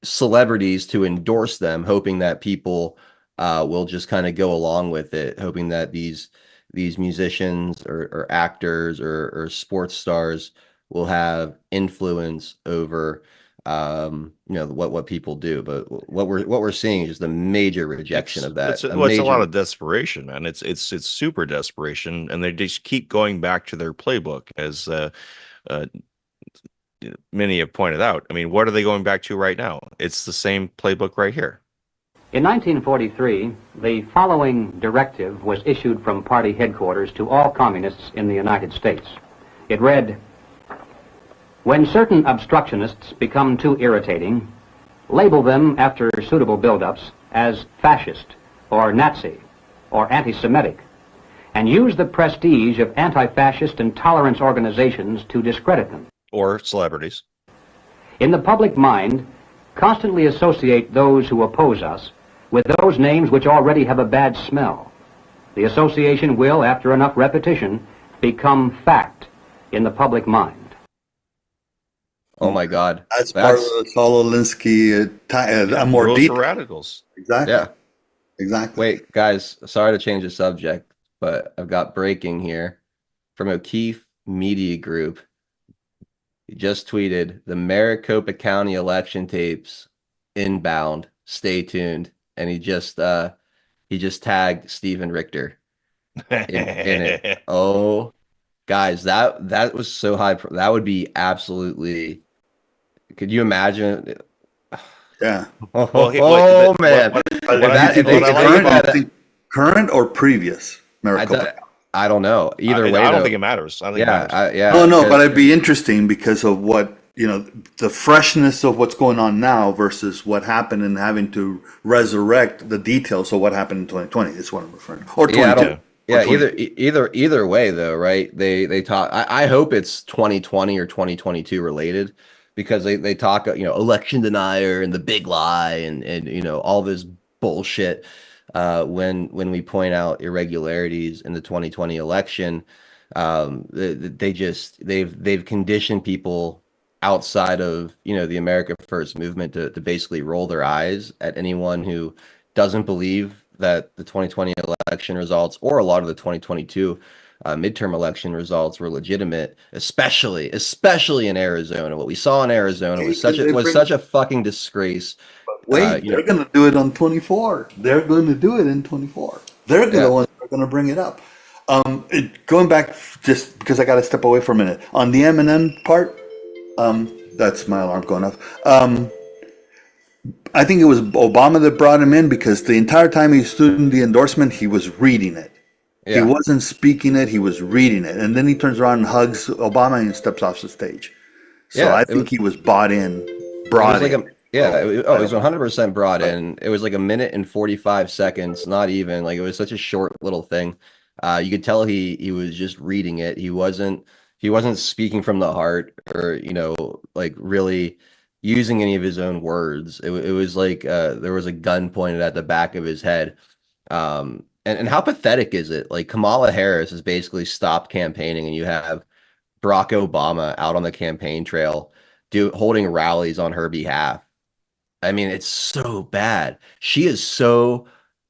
celebrities to endorse them, hoping that people will just kind of go along with it, hoping that these musicians or actors or sports stars will have influence over what people do. But what we're seeing is just a major rejection of that. It's a lot of desperation, man. It's super desperation, and they just keep going back to their playbook, as many have pointed out. I mean, what are they going back to right now? It's the same playbook right here. In 1943, the following directive was issued from party headquarters to all communists in the United States. It read, "When certain obstructionists become too irritating, label them after suitable build-ups as fascist or Nazi or anti-Semitic, and use the prestige of anti-fascist and tolerance organizations to discredit them." Or celebrities. In the public mind, constantly associate those who oppose us with those names which already have a bad smell. The association will, after enough repetition, become fact in the public mind. Oh my God. That's part of the Saul Alinsky, more rules deep. for radicals. Exactly. Yeah. Exactly. Wait, guys, sorry to change the subject, but I've got breaking here from O'Keefe Media Group. He just tweeted, "The Maricopa County election tapes inbound. Stay tuned." And he just tagged Stephen Richter in it. Oh, guys, that was so high. That would be absolutely. Could you imagine? Yeah. Oh man. Current or previous Maricopa? I don't know. Either way, I don't think it matters. I think it matters. No, but it'd be interesting because of what, the freshness of what's going on now versus what happened and having to resurrect the details of what happened in 2020 is what I'm referring to. Or 22. Either way though, right? They talk. I hope it's 2020 or 2022 related, because they talk, election denier and the big lie and all this bullshit. When we point out irregularities in the 2020 election, they've conditioned people outside of the America First movement to basically roll their eyes at anyone who doesn't believe that the 2020 election results or a lot of the 2022 midterm election results were legitimate, especially in Arizona. What we saw in Arizona was such a fucking disgrace. Wait, they're going to do it on 24. They're going to do it in 24. They're the ones that are going to bring it up. Going back, just because I got to step away for a minute on the Eminem part. That's my alarm going off. I think it was Obama that brought him in because the entire time he stood in the endorsement, he was reading it. Yeah. He wasn't speaking it; he was reading it, and then he turns around and hugs Obama and steps off the stage. So I think he was bought in. He was 100% brought in. It was like 1 minute and 45 seconds, not even. Like, it was such a short little thing. You could tell he was just reading it. He wasn't speaking from the heart or like really using any of his own words. It was like there was a gun pointed at the back of his head. And how pathetic is it? Like, Kamala Harris has basically stopped campaigning, and you have Barack Obama out on the campaign trail holding rallies on her behalf. I mean, it's so bad. She is so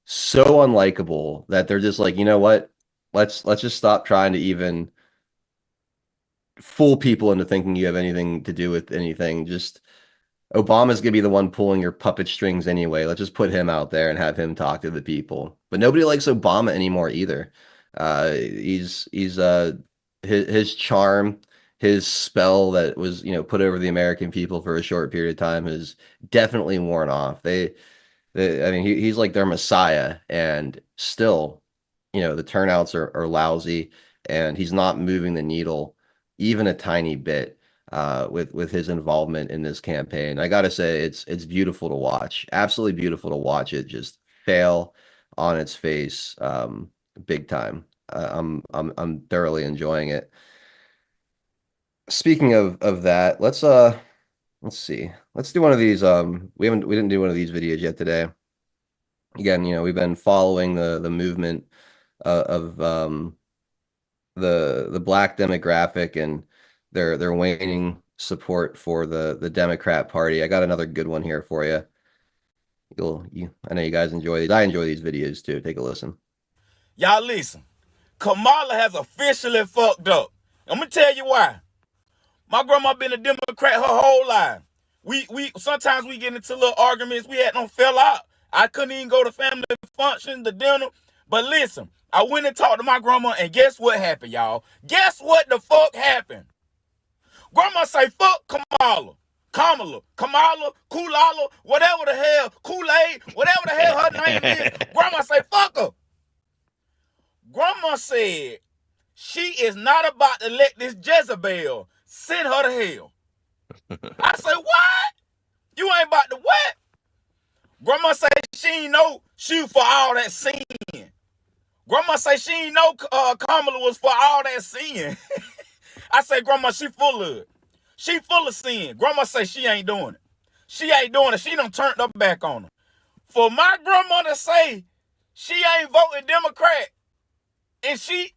unlikable that they're just like, you know what? Let's just stop trying to even fool people into thinking you have anything to do with anything. Just Obama's gonna be the one pulling your puppet strings anyway. Let's just put him out there and have him talk to the people. But nobody likes Obama anymore either. His charm, his spell that was put over the American people for a short period of time has definitely worn off. I mean, he's like their messiah, and still, the turnouts are lousy, and he's not moving the needle even a tiny bit with his involvement in this campaign. I gotta say, it's beautiful to watch. Absolutely beautiful to watch it just fail on its face, big time. I'm thoroughly enjoying it. Speaking of that, let's see. Let's do one of these. We didn't do one of these videos yet today. again, we've been following the movement of the black demographic and their waning support for the Democrat Party. I got another good one here for you. I know you guys enjoy these. I enjoy these videos too. Take a listen. Y'all listen. Kamala has officially fucked up. I'm gonna tell you why. My grandma been a Democrat her whole life. We sometimes we get into little arguments. We had no fell out. I couldn't even go to family function, the dinner. But listen, I went and talked to my grandma, and guess what happened, y'all? Guess what the fuck happened? Grandma say, fuck Kamala, Kulala, whatever the hell, Kool-Aid, whatever the hell her name is. Grandma say, fuck her. Grandma said she is not about to let this Jezebel send her to hell. I say, what? You ain't about to what? Grandma say she ain't know she for all that sin. Grandma say she ain't know Kamala was for all that sin. I say, Grandma, she full of it. She full of sin. Grandma say she ain't doing it. She ain't doing it. She done turned her back on her. For my grandma to say she ain't voting Democrat and she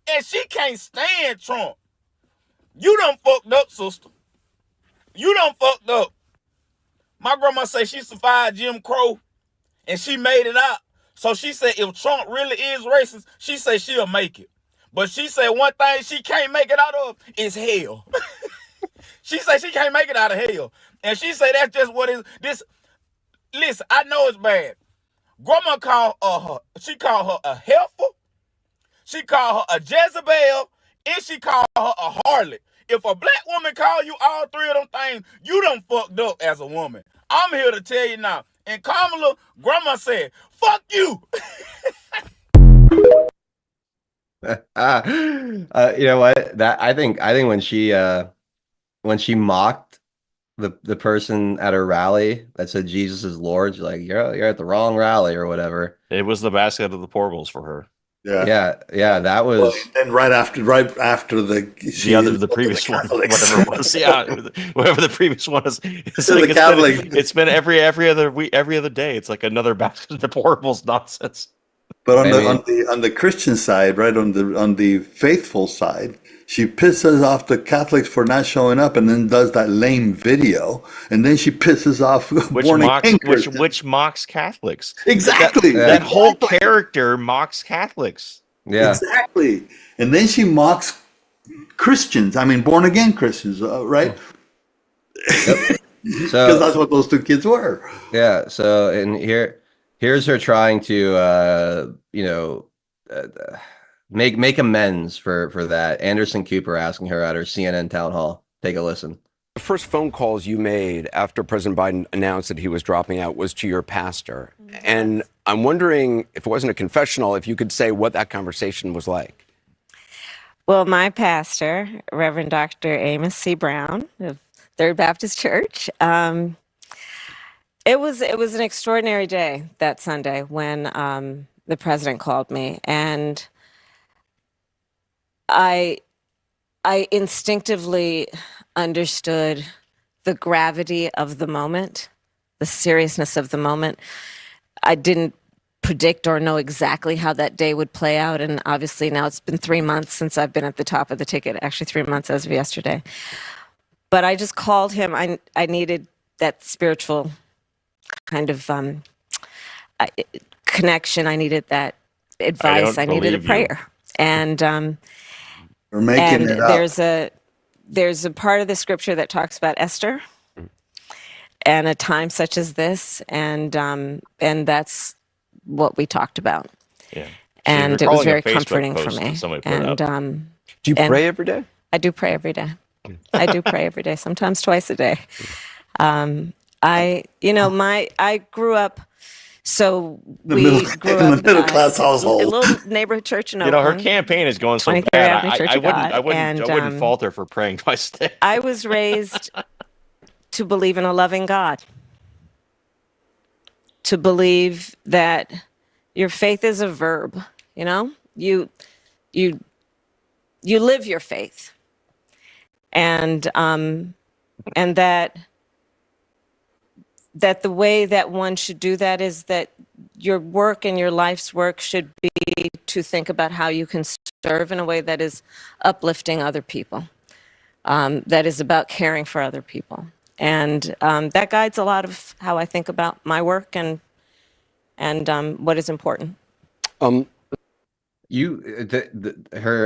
can't stand Trump, you done fucked up, sister. You done fucked up. My grandma say she survived Jim Crow and she made it out. So she said if Trump really is racist, she said she'll make it. But she said one thing she can't make it out of is hell. She said she can't make it out of hell. And she said that's just what is this. Listen, I know it's bad. Grandma called her a heifer. She called her a Jezebel. And she called her a harlot. If a black woman call you all three of them things, you done fucked up as a woman. I'm here to tell you now. And Kamala, grandma said, fuck you. You know what? I think when she mocked the person at her rally that said Jesus is Lord, you're like, you're at the wrong rally or whatever. It was the basket of the Deplorables for her. Yeah, that was. And right after the previous one, whatever it was, whatever the previous one is. It's been every other week, every other day. It's like another basket of Deplorables nonsense. But on the Christian side, right, on the faithful side, she pisses off the Catholics for not showing up, and then does that lame video, and then she pisses off which mocks Catholics. Exactly. That whole character mocks Catholics. Yeah, exactly. And then she mocks Christians. I mean, born again Christians, right? Yep. Because that's what those two kids were. Yeah. So, and here's her trying to, make amends for that. Anderson Cooper asking her at her CNN town hall. Take a listen. The first phone calls you made after President Biden announced that he was dropping out was to your pastor. And I'm wondering, if it wasn't a confessional, if you could say what that conversation was like. Well, my pastor, Reverend Dr. Amos C. Brown of Third Baptist Church, it was an extraordinary day that Sunday when the president called me, and I instinctively understood the gravity of the moment, the seriousness of the moment. I didn't predict or know exactly how that day would play out, and obviously now it's been 3 months since I've been at the top of the ticket, actually 3 months as of yesterday. But I just called him. I needed that spiritual kind of connection. I needed that advice. I needed a prayer. And we're making it up. There's a part of the scripture that talks about Esther and a time such as this, and that's what we talked about. Yeah. And it was very comforting for me. And do you pray every day? I do pray every day. I do pray every day, sometimes twice a day. I grew up. So we grew up in a middle class household, a little neighborhood church in Oakland. Her campaign is going so bad. I wouldn't fault her for praying twice a day. I was raised to believe in a loving God, to believe that your faith is a verb. You live your faith, and that that the way that one should do that is that your work and your life's work should be to think about how you can serve in a way that is uplifting other people, that is about caring for other people. And that guides a lot of how I think about my work and what is important. Her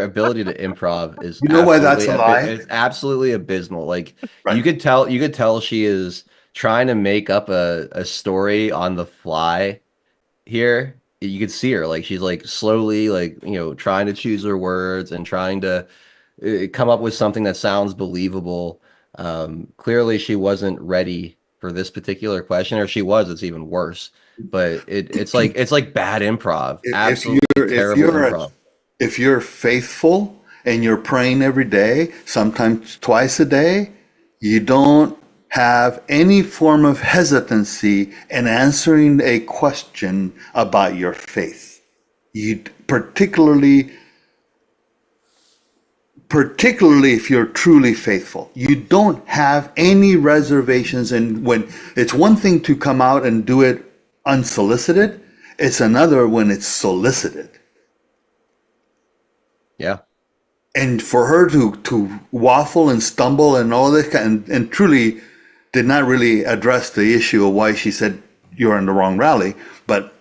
ability to improv is You know why that's a lie? it's absolutely abysmal. Like Right. you could tell she is trying to make up a story on the fly here. You could see her like she's like slowly like trying to choose her words and trying to come up with something that sounds believable. Clearly she wasn't ready for this particular question, or if she was, it's even worse. But it's like bad improv, absolutely terrible improv. If you're faithful and you're praying every day, sometimes twice a day, you don't have any form of hesitancy in answering a question about your faith. You particularly if you're truly faithful, you don't have any reservations. And when it's one thing to come out and do it unsolicited, it's another when it's solicited. Yeah. And for her to waffle and stumble and all this and truly did not really address the issue of why she said you're in the wrong rally, but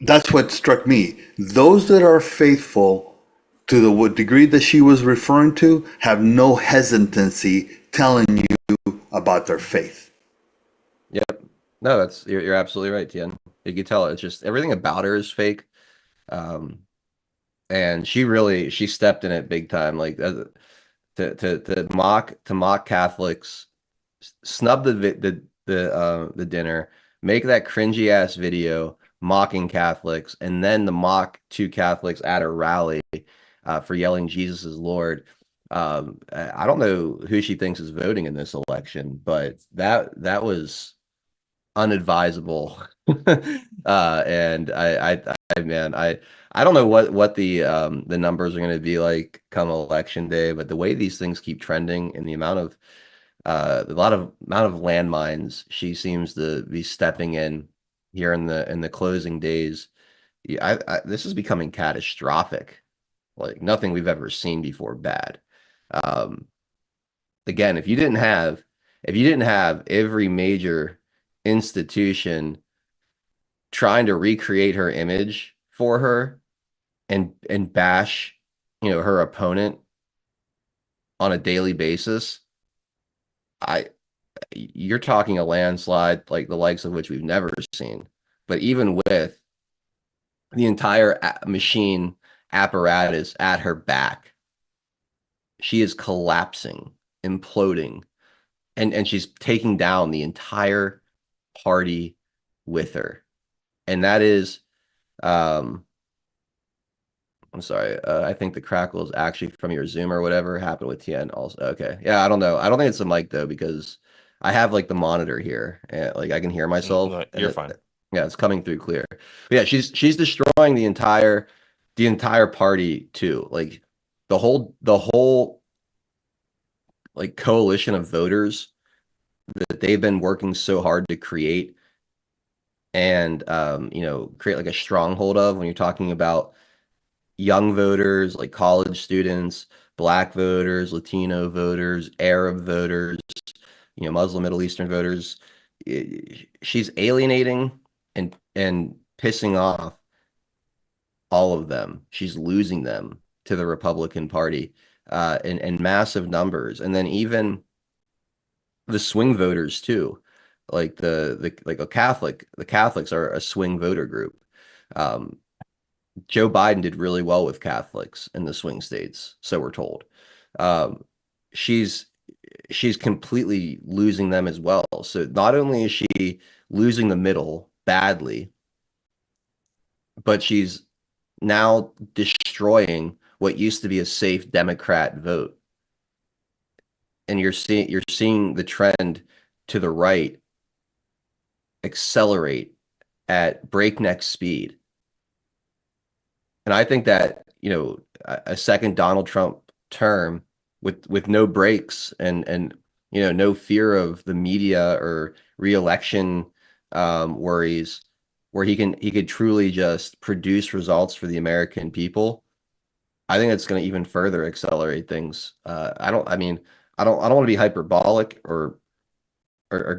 that's what struck me. Those that are faithful to the degree that she was referring to have no hesitancy telling you about their faith. Yep. No, you're absolutely right, Tien. You can tell it's just everything about her is fake. And she stepped in it big time, like to mock Catholics, snub the dinner, make that cringy ass video mocking Catholics, and then to mock two Catholics at a rally for yelling Jesus is Lord. I don't know who she thinks is voting in this election, but that was unadvisable. And I don't know what the numbers are going to be like come election day, but the way these things keep trending and the amount of amount of landmines she seems to be stepping in here in the closing days, this is becoming catastrophic, like nothing we've ever seen before. Bad. Again, if you didn't have every major institution trying to recreate her image for her and bash her opponent on a daily basis, you're talking a landslide like the likes of which we've never seen. But even with the entire machine apparatus at her back, she is collapsing, imploding, and she's taking down the entire party with her. And that is I'm sorry. I think the crackle is actually from your Zoom or whatever happened with Tien also. Okay. Yeah, I don't know. I don't think it's the mic though, because I have like the monitor here and like I can hear myself. You're fine. Yeah, it's coming through clear. But yeah, she's destroying the entire party too. Like the whole like coalition of voters that they've been working so hard to create and create like a stronghold of when you're talking about young voters, like college students, black voters, Latino voters, Arab voters, Muslim, Middle Eastern voters. She's alienating and pissing off all of them. She's losing them to the Republican Party in massive numbers. And then even the swing voters too. Like the Catholics are a swing voter group. Joe Biden did really well with Catholics in the swing states, so we're told. She's completely losing them as well. So not only is she losing the middle badly, but she's now destroying what used to be a safe Democrat vote. And you're seeing the trend to the right accelerate at breakneck speed. And I think that, a second Donald Trump term with no breaks and no fear of the media or re-election worries, where he could truly just produce results for the American people. I think it's going to even further accelerate things. I don't want to be hyperbolic or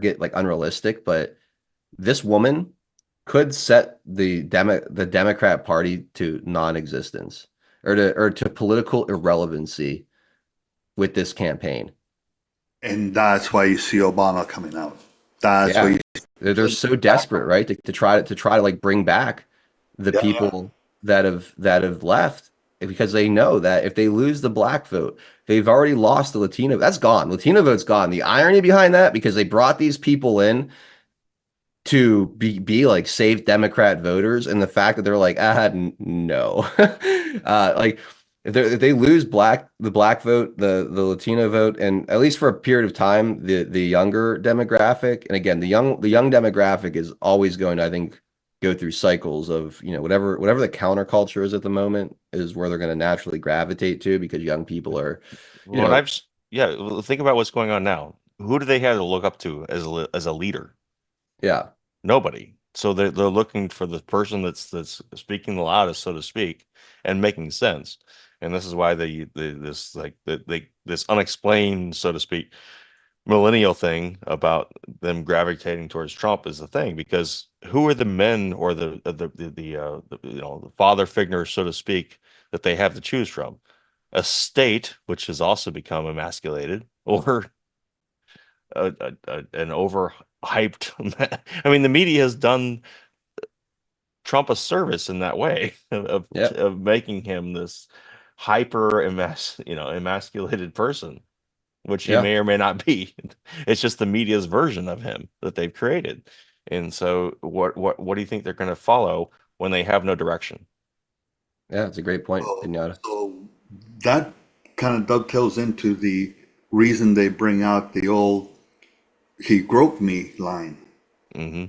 get like unrealistic, but this woman could set the Democrat Party to non-existence or to political irrelevancy with this campaign. And that's why you see Obama coming out. That's why They're so desperate, right? To try to like bring back the people that have left, because they know that if they lose the black vote, they've already lost the Latino. That's gone. Latino vote's gone. The irony behind that, because they brought these people in to be like safe Democrat voters, and the fact that they're like, no, like if they lose the black vote, the Latino vote, and at least for a period of time, the younger demographic, and again, the young demographic is always going to, I think, go through cycles of, whatever the counterculture is at the moment is where they're going to naturally gravitate to, because young people are, think about what's going on now. Who do they have to look up to as a leader? Yeah. Nobody. So they're looking for the person that's speaking the loudest, so to speak, and making sense. And this is why this unexplained, so to speak, millennial thing about them gravitating towards Trump is the thing, because who are the men or the father figures, so to speak, that they have to choose from? A state which has also become emasculated, or an overhyped. I mean, the media has done Trump a service in that way of making him this hyper emasculated person, which he may or may not be. It's just the media's version of him that they've created. And so what do you think they're going to follow when they have no direction? Yeah, it's a great point, Pinata. So that kind of dovetails into the reason they bring out the old "he groped me" line. Mm-hmm.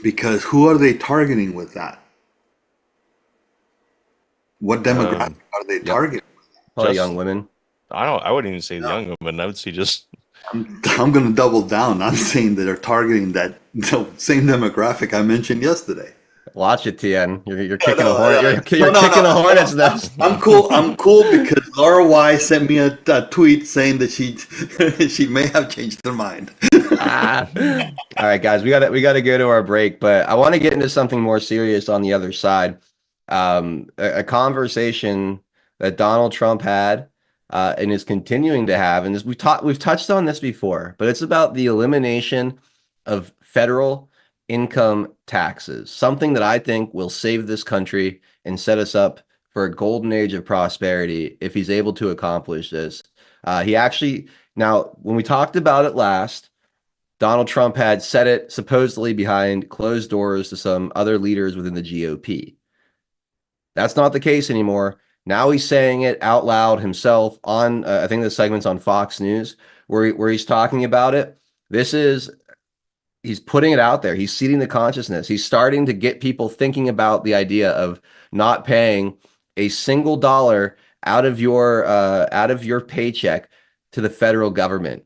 Because who are they targeting with that? What demographic are they targeting? Probably young women. I wouldn't even say the young women. I would say just. I'm going to double down. I'm saying that they're targeting that same demographic I mentioned yesterday. Watch it, Tien. You're kicking a hornet. You're kicking a hornet's nest. I'm cool because Laura Y sent me a tweet saying that she may have changed her mind. All right, guys, we got to go to our break, but I want to get into something more serious on the other side. A conversation that Donald Trump had and is continuing to have, and we've touched on this before, but it's about the elimination of federal income taxes, something that I think will save this country and set us up for a golden age of prosperity if he's able to accomplish this. Now, when we talked about it last, Donald Trump had said it supposedly behind closed doors to some other leaders within the GOP. That's not the case anymore. Now he's saying it out loud himself on, I think the segment's on Fox News, where he's talking about it. He's putting it out there. He's seeding the consciousness. He's starting to get people thinking about the idea of not paying a single dollar out of your paycheck to the federal government.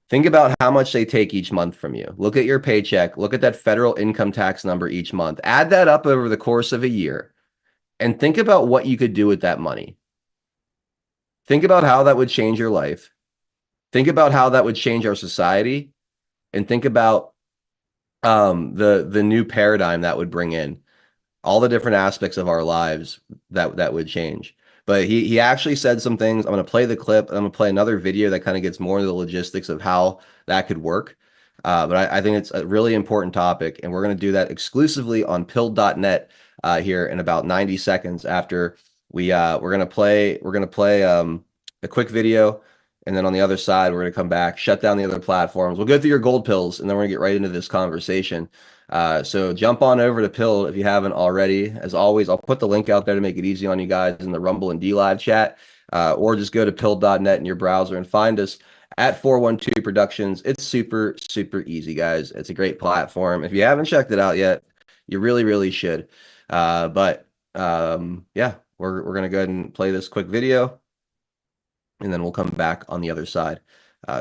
Think about how much they take each month from you. Look at your paycheck. Look at that federal income tax number each month. Add that up over the course of a year and think about what you could do with that money. Think about how that would change your life. Think about how that would change our society. And think about the new paradigm that would bring in, all the different aspects of our lives that would change. But he actually said some things. I'm going to play the clip. I'm going to play another video that kind of gets more into the logistics of how that could work. But I think it's a really important topic, and we're going to do that exclusively on pilled.net here in about 90 seconds after we're going to play a quick video. And then on the other side, we're going to come back, shut down the other platforms. We'll go through your gold pills, and then we're going to get right into this conversation. So jump on over to Pill if you haven't already. As always, I'll put the link out there to make it easy on you guys in the Rumble and DLive chat, or just go to pill.net in your browser and find us at 412 Productions. It's super, super easy, guys. It's a great platform. If you haven't checked it out yet, you really, really should. Yeah, we're going to go ahead and play this quick video, and then we'll come back on the other side.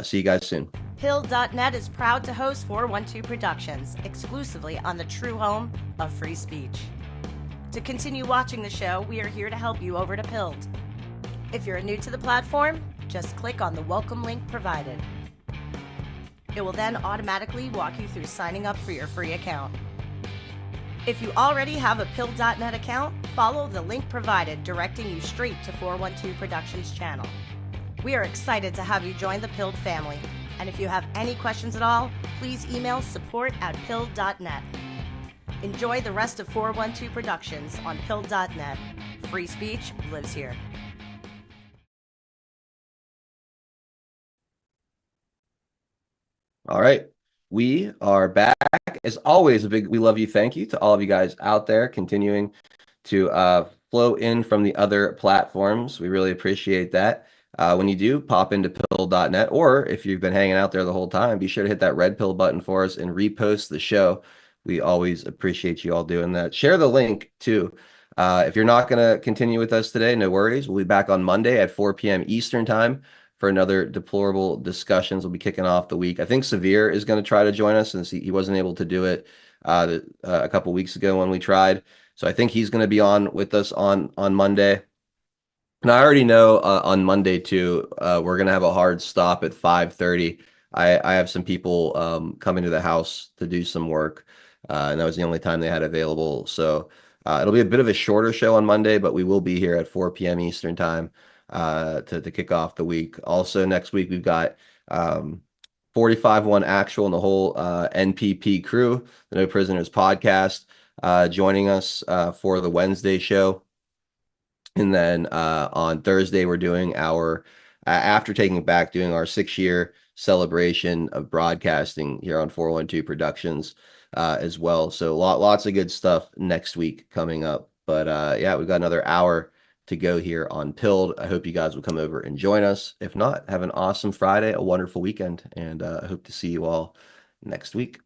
See you guys soon. Pill.net is proud to host 412 Productions, exclusively on the true home of free speech. To continue watching the show, we are here to help you over to Pilled. If you're new to the platform, just click on the welcome link provided. It will then automatically walk you through signing up for your free account. If you already have a Pill.net account, follow the link provided directing you straight to 412 Productions channel. We are excited to have you join the Pilled family, and if you have any questions at all, please email support@pill.net. Enjoy the rest of 412 Productions on Pill.net. Free speech lives here. All right. We are back. As always, a big we love you. Thank you to all of you guys out there continuing to flow in from the other platforms. We really appreciate that. When you do, pop into pill.net, or if you've been hanging out there the whole time, be sure to hit that red pill button for us and repost the show. We always appreciate you all doing that. Share the link too. If you're not going to continue with us today, no worries. We'll be back on Monday at 4 p.m. Eastern time for another Deplorable discussions. We'll be kicking off the week. I think Severe is going to try to join us since he wasn't able to do it a couple weeks ago when we tried. So I think he's going to be on with us on Monday. And I already know on Monday too, we're going to have a hard stop at 5:30. I have some people coming to the house to do some work, and that was the only time they had available. So it'll be a bit of a shorter show on Monday, but we will be here at 4 p.m. Eastern time to kick off the week. Also next week, we've got 45-1 Actual and the whole NPP crew, the No Prisoners podcast, joining us for the Wednesday show. And then on Thursday, we're doing our, after taking it back, doing our 6-year celebration of broadcasting here on 412 Productions as well. So lots of good stuff next week coming up. But yeah, we've got another hour to go here on Pilled. I hope you guys will come over and join us. If not, have an awesome Friday, a wonderful weekend, and I hope to see you all next week.